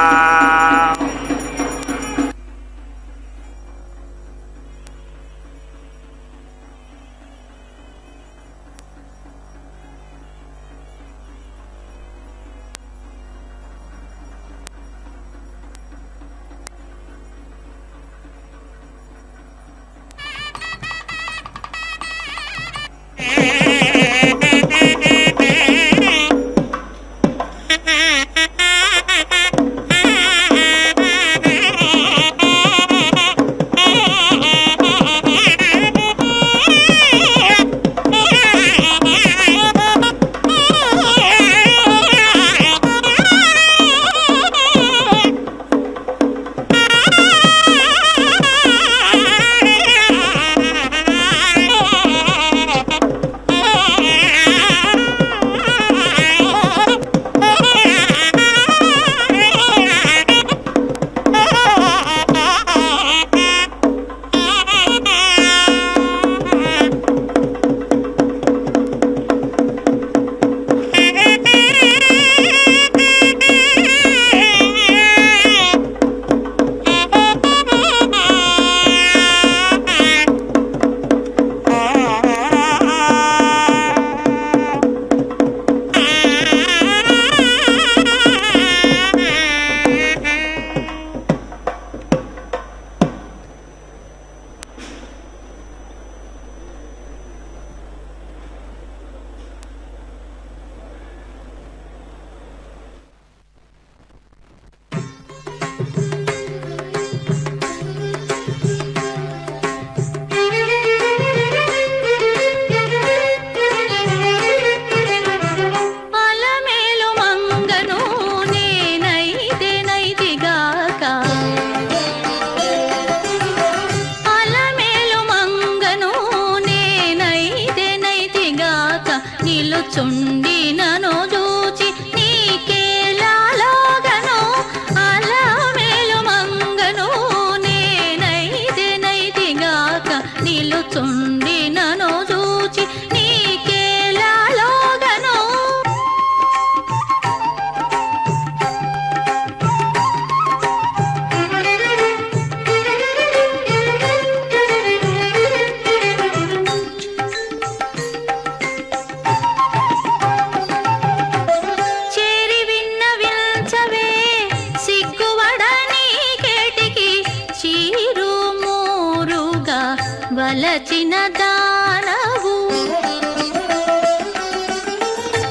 వెలచిన దానవు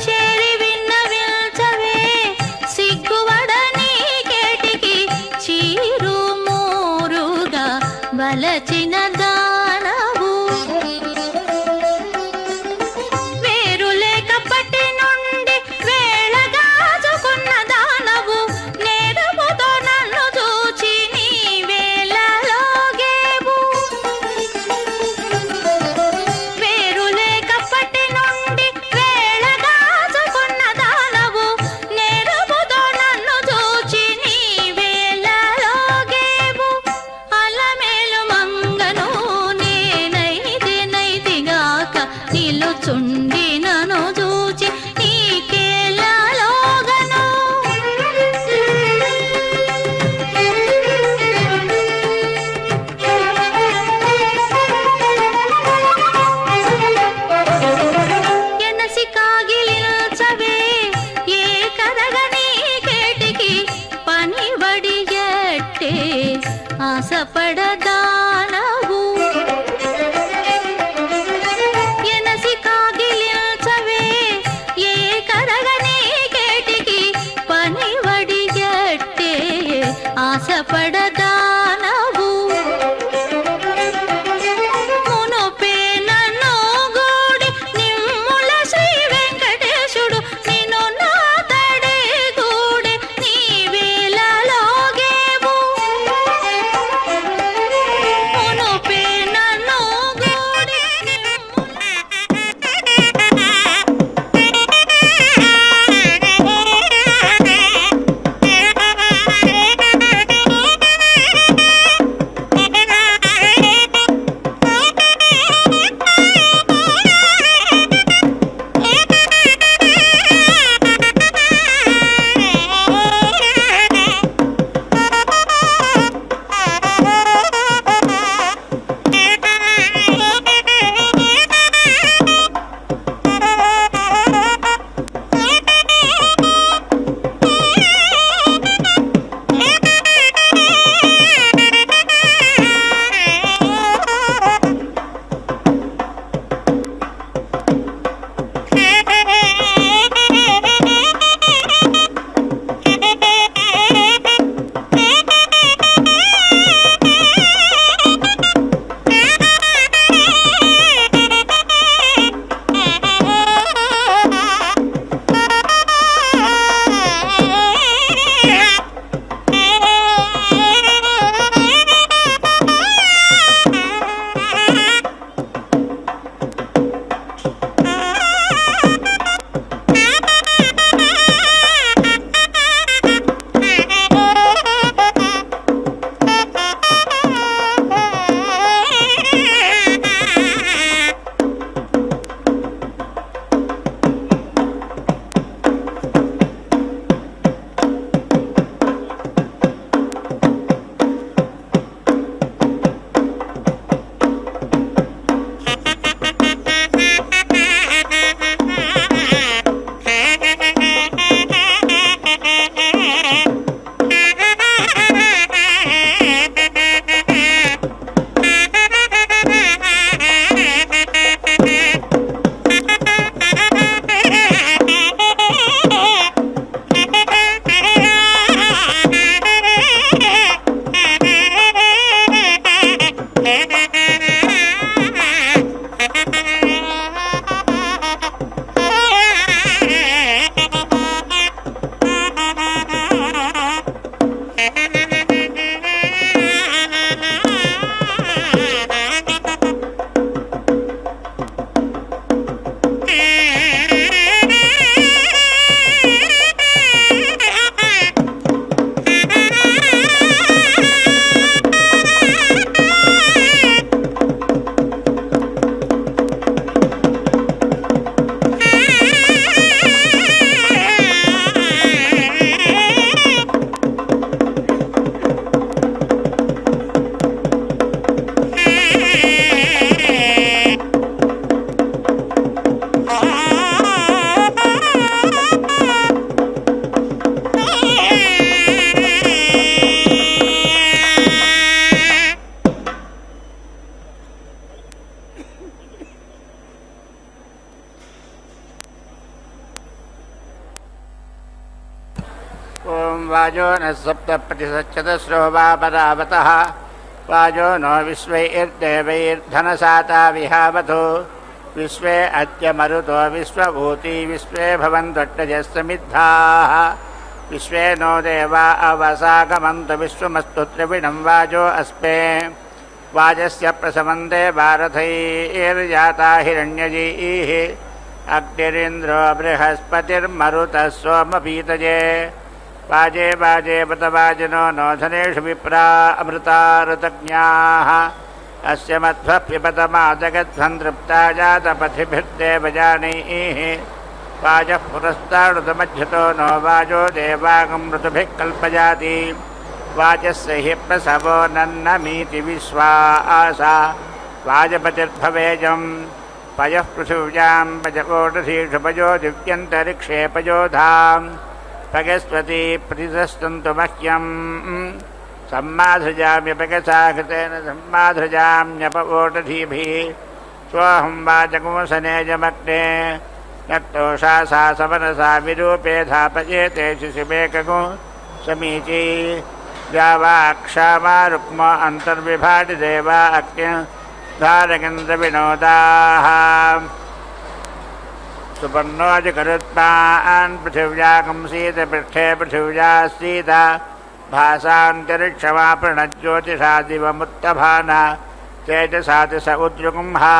చేరి విన్నవిల్చవే సిగ్గువడని కేటికి చీరు మూరుగా వలచిన దానవు వేరు లేకప్పటి నుండి వేళగాచుకున్న దానవు నేరముతో నన్ను చూచి నీ వేళలోగేవు వేరు లేకప్పటి నుండి వేళగాచుకున్న దానవు నేరముతో నన్ను చూచి నీ వేళలోగేవు అలమేలు మంగను నేనైతిగాక నిలుచుండి నన్ను చూచి నీకేలాలోగను ఎనసి కాగిలిల్చవే ఏ కరగని కేటికి పని వడియట్టే ఆశపడదానవు ఎనసి కాగిలిల్చవే ఏ కరగని కేటికి పని వడియట్టే ఆశపడదానవు మునుపే నన్ను గూడి నిమ్ముల శ్రీ వెంకటేశుడు నిన్ను నాతడే గూడి నీ వేళలోగేవు మునుపే నన్ను గూడి वाजो न सप्तप्रतिशतस्रो वा परावतः वाजो नो विश्वैर्देवैर्धनसाता विहावतु विश्वे अद्य मरुतो विश्वभूति विश्वे भवन्तोट्टजस्समिद्धाः विश्वे नो देवा अवसागमन्तु विश्वमस्तु त्रिविणं वाजो अस्मे वाजस्य प्रसमन्दे भारतैर्जाता हिरण्यजीः अग्निरिन्द्रो बृहस्पतिर्मरुतः सोमपीतजे वाजे वाजे बत वाजिनो नो धनेषु विप्रा अमृता ऋतज्ञाः अस्य मध्वः पिबतमा जगध्वन् तृप्ता जातपथिभिर्देवजानैः वाजः पुरस्ताडुतमध्यतो नो वाजो देवागं ऋतुभिः कल्पजाति वाजस्य हि प्रसवो नन्नमीति विश्वा आसा वाजपतिर्भवेजम् पयः पृथिव्यां पजकोटधीषु पजो दिव्यन्तरिक्षे पजोधाम् पगस्वती प्रतिष्ठन्तु मह्यम् सम्माधृजाम्यपगसा कृतेन सम्माधृजाम्यपवोटधीभिः सोऽहं वाचकुंसनेजमग्ने नक्तोषा सा समनसा विरूपे धापयेते शिशुमेकगुं समीची द्यावाक्षामा रुक्म अन्तर्विभाति देवा अग्नि धारकेन्द्रविनोदाः सुपर्णोऽजकरुत्मान् पृथिव्याकं शीतपृष्ठे पृथिव्यासीत भासान्तरिक्षमापृणज्योतिषा दिवमुत्तभाना तेजसाति स उद्रुगुंहा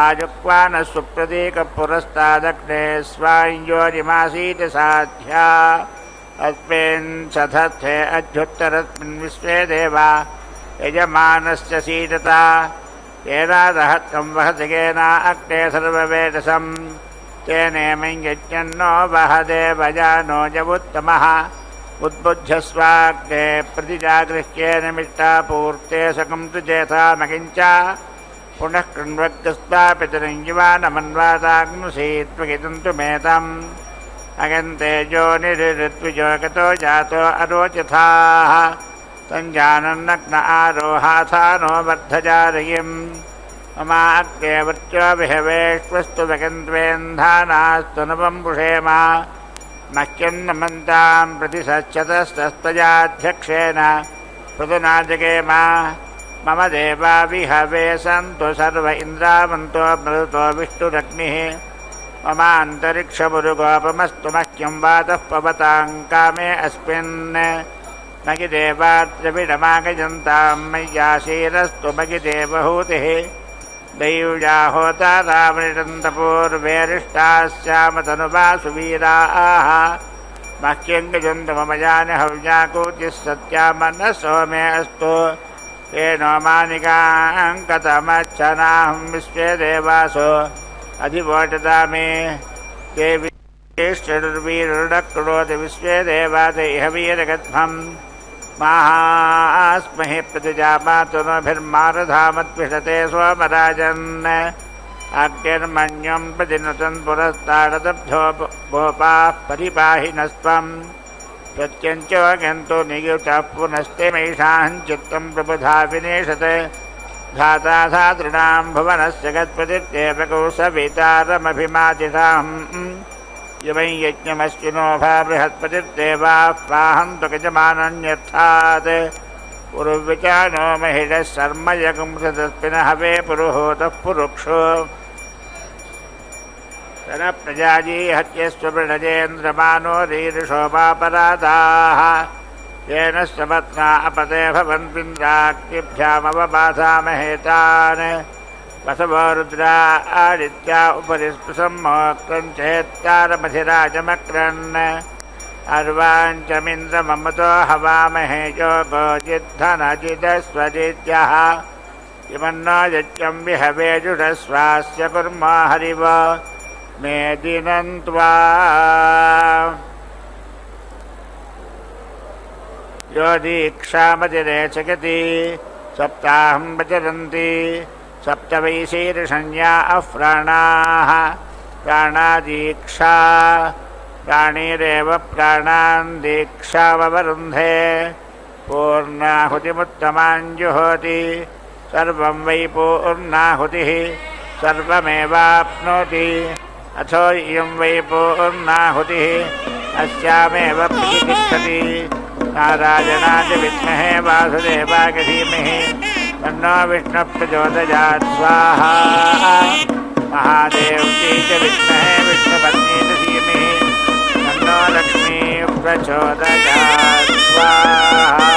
आजुक्वानः सुप्रतीकपुरस्तादग्ने स्वाञ्योरिमासीत साध्या अस्मिन् सधस्थे अध्युत्तरस्मिन् विश्वे देवा यजमानस्य सीदता येनादहत्कं वहति येना अग्ने सर्ववेदसं तेनेमं यज्ञन्नो वह देवजानो जवुत्तमः उद्बुध्यस्वाग्ने प्रतिजागृह्येन मिष्टापूर्ते सकं तु जेथामकिञ्च पुनः कृण्वग्स्वापितरं युवानमन्वादाग्नुसीत्वगितं तु मेतम् अगन्तेजो निरिऋत्विजोगतो जातो अरोचथाः तञ्जानन्नग्न आरोहाथानो वर्धजारयिम् ममाग्ने वृत्यो विहवेष्वस्तु वगन्त्वेन्धानास्तु नवम्बुषेम मह्यं नमन्तां प्रतिसच्छतस्तस्तजाध्यक्षेण पृथुनाजगेम मम देवा विहवे सन्तु सर्व इन्द्रावन्तो मरुतो विष्णुरग्निः ममान्तरिक्षमुरुगोपमस्तु मह्यं वातः पवतां कामे अस्मिन् मयि देवाद्रविडमागजन्तां मय्याशीरस्तु मयि देवहूतिः दैव्या होतारावृटन्तपूर्वेरिष्टास्यामतनुवा सुवीराः मह्यं गजन्तु मम यानि हव्याकूतिः सत्यामनसो मे अस्तु येनो मानिकां कथमच्छनाहं विश्वे देवासो अधिवोचता मे देवीर्वीरुडक्रोति विश्वे देवादेह वीरगध्वम् माहास्महि प्रतिजामातुनभिर्मारधामद्विषते सोमराजन् अग्निर्मन्यं प्रतिनुतन् पुरस्ताडदब्धो भोपाः परिपाहि नस्त्वम् प्रत्यञ्चोऽगन्तो नियुतः पुनस्ते मैषां चित्तं प्रबुधा विनेशते धाता धातॄणां भुवनस्य गत्पतिर्देवकौ सवितारमभिमातिथाम् यवै यज्ञमश्विनो भा बृहस्पतिर्देवाः पाहन्तु गजमानन्यर्थात् पुरुविचानो महिषः शर्म यगुंसदस्मिनः हवे पुरुहूतः पुरुक्षो तन प्रजाजी हत्यस्वृणजेन्द्रमानो रीरिषोपापराधाः येन स्वपत्ना अपते भवन्त्विन्द्राग्निभ्यामवबाधामहेतान् वसवो रुद्रा आदित्या उपरि स्पृशं चेत्तारमधिराजमक्रन् अर्वाञ्चमिन्द्रममतो हवामहे योगोजिद्धनजिदस्वजित्यः इमन्नो यज्ञं विहवेजुषस्वास्य कुर्म हरिव मेदिनं त्वा यो दीक्षामतिरेचकति सप्ताहं प्रचरन्ति सप्त वै शीर्षण्या अप्राणाः प्राणादीक्षा प्राणीरेव प्राणान् दीक्षावरुन्धे पूर्णाहुतिमुत्तमाञ्जुहोति सर्वं वै पूर्णाहुतिः सर्वमेवाप्नोति अथो इयं वै पूर्णाहुतिः अस्यामेव प्रतिष्ठति नारायणाय विद्महे वासुदेवाय धीमहि तन्नो विष्णुः प्रचोदयात् स्वाहा महादेवकी च विद्महे विष्णुपत्नी च धीमहि तन्नो लक्ष्मीः प्रचोदयात् स्वाहा।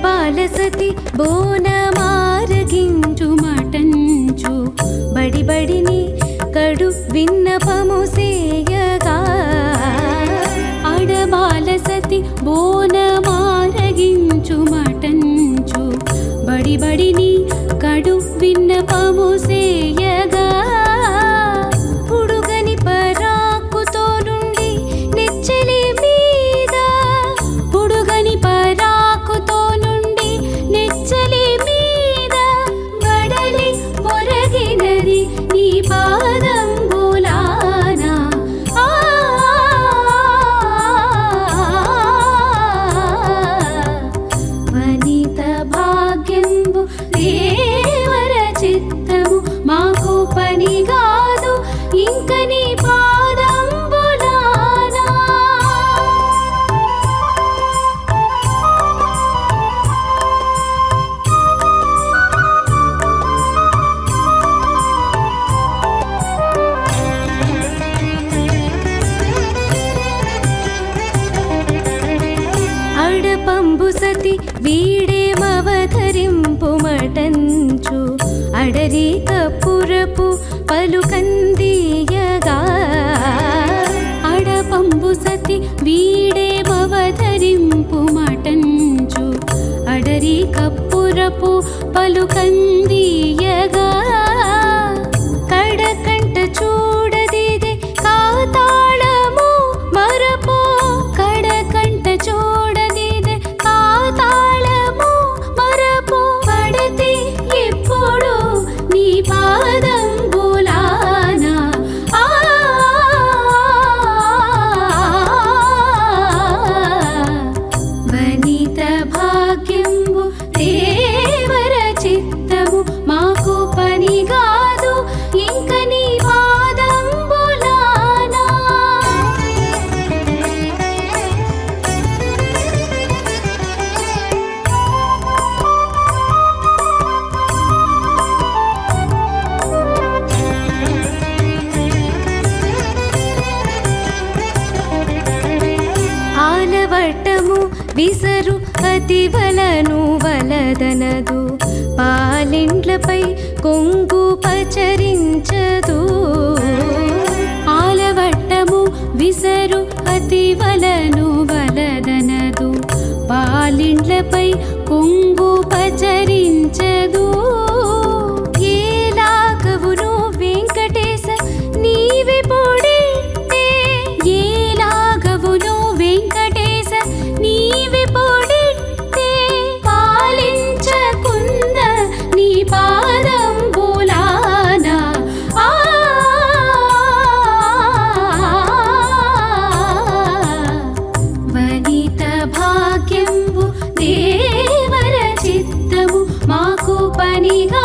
బాలసతి బోనమారగించు మటంచు బడి బడిని కడు విన్నపము సేయగా ఆడబాలసతి బోనమారగించు మటంచు బడి బడిని కడు విన్నపము సేయగా పుడుగని పరాకుతో నుండి నెచ్చలి మీద పుడుగని పరాకుతో నుండి నెచ్చలి మీద వడలి పొరగినది నీ పాదంబులానా వనిత భాగ్యంబు దేవర చిత్తము మాకు పనిగాదు ఇంక నీ పాదంబులానా. అడపంబు సతి వీడేమవతరింపు మటంచు అడరి కపురపు పలుకందియగా అడపంబు సతి వీడేమవతరింపు మటంచు అడరి కపురపు పలుకందియగా కడకంట చూడదిదే కాతాళము మరపో కడకంట చూడదిదే కాతాళము మరపో పడతి ఎప్పుడు నీ పాదంబులానా వనిత భాగ్యంబు దేవర చిత్తము మాకు పనిగాదు ఇంక నీ పాదంబులానా. ఆలవట్టము విసరు అతివలను వలదనదు పాలిండ్లపై కొంగు పచరించదు ఆలవట్టము విసరు అతివలను వలదనదు పాలిండ్లపై కొంగు పచరించదు ఏలాగవును వెంకటేశ నీవే పొడితే ఏలాగవును వెంకటేశ నీవే పొడితే పాలించకుంద నీ పాదంబులానా వనిత భాగ్యంబు దేవర చిత్తము మాకు పనిగా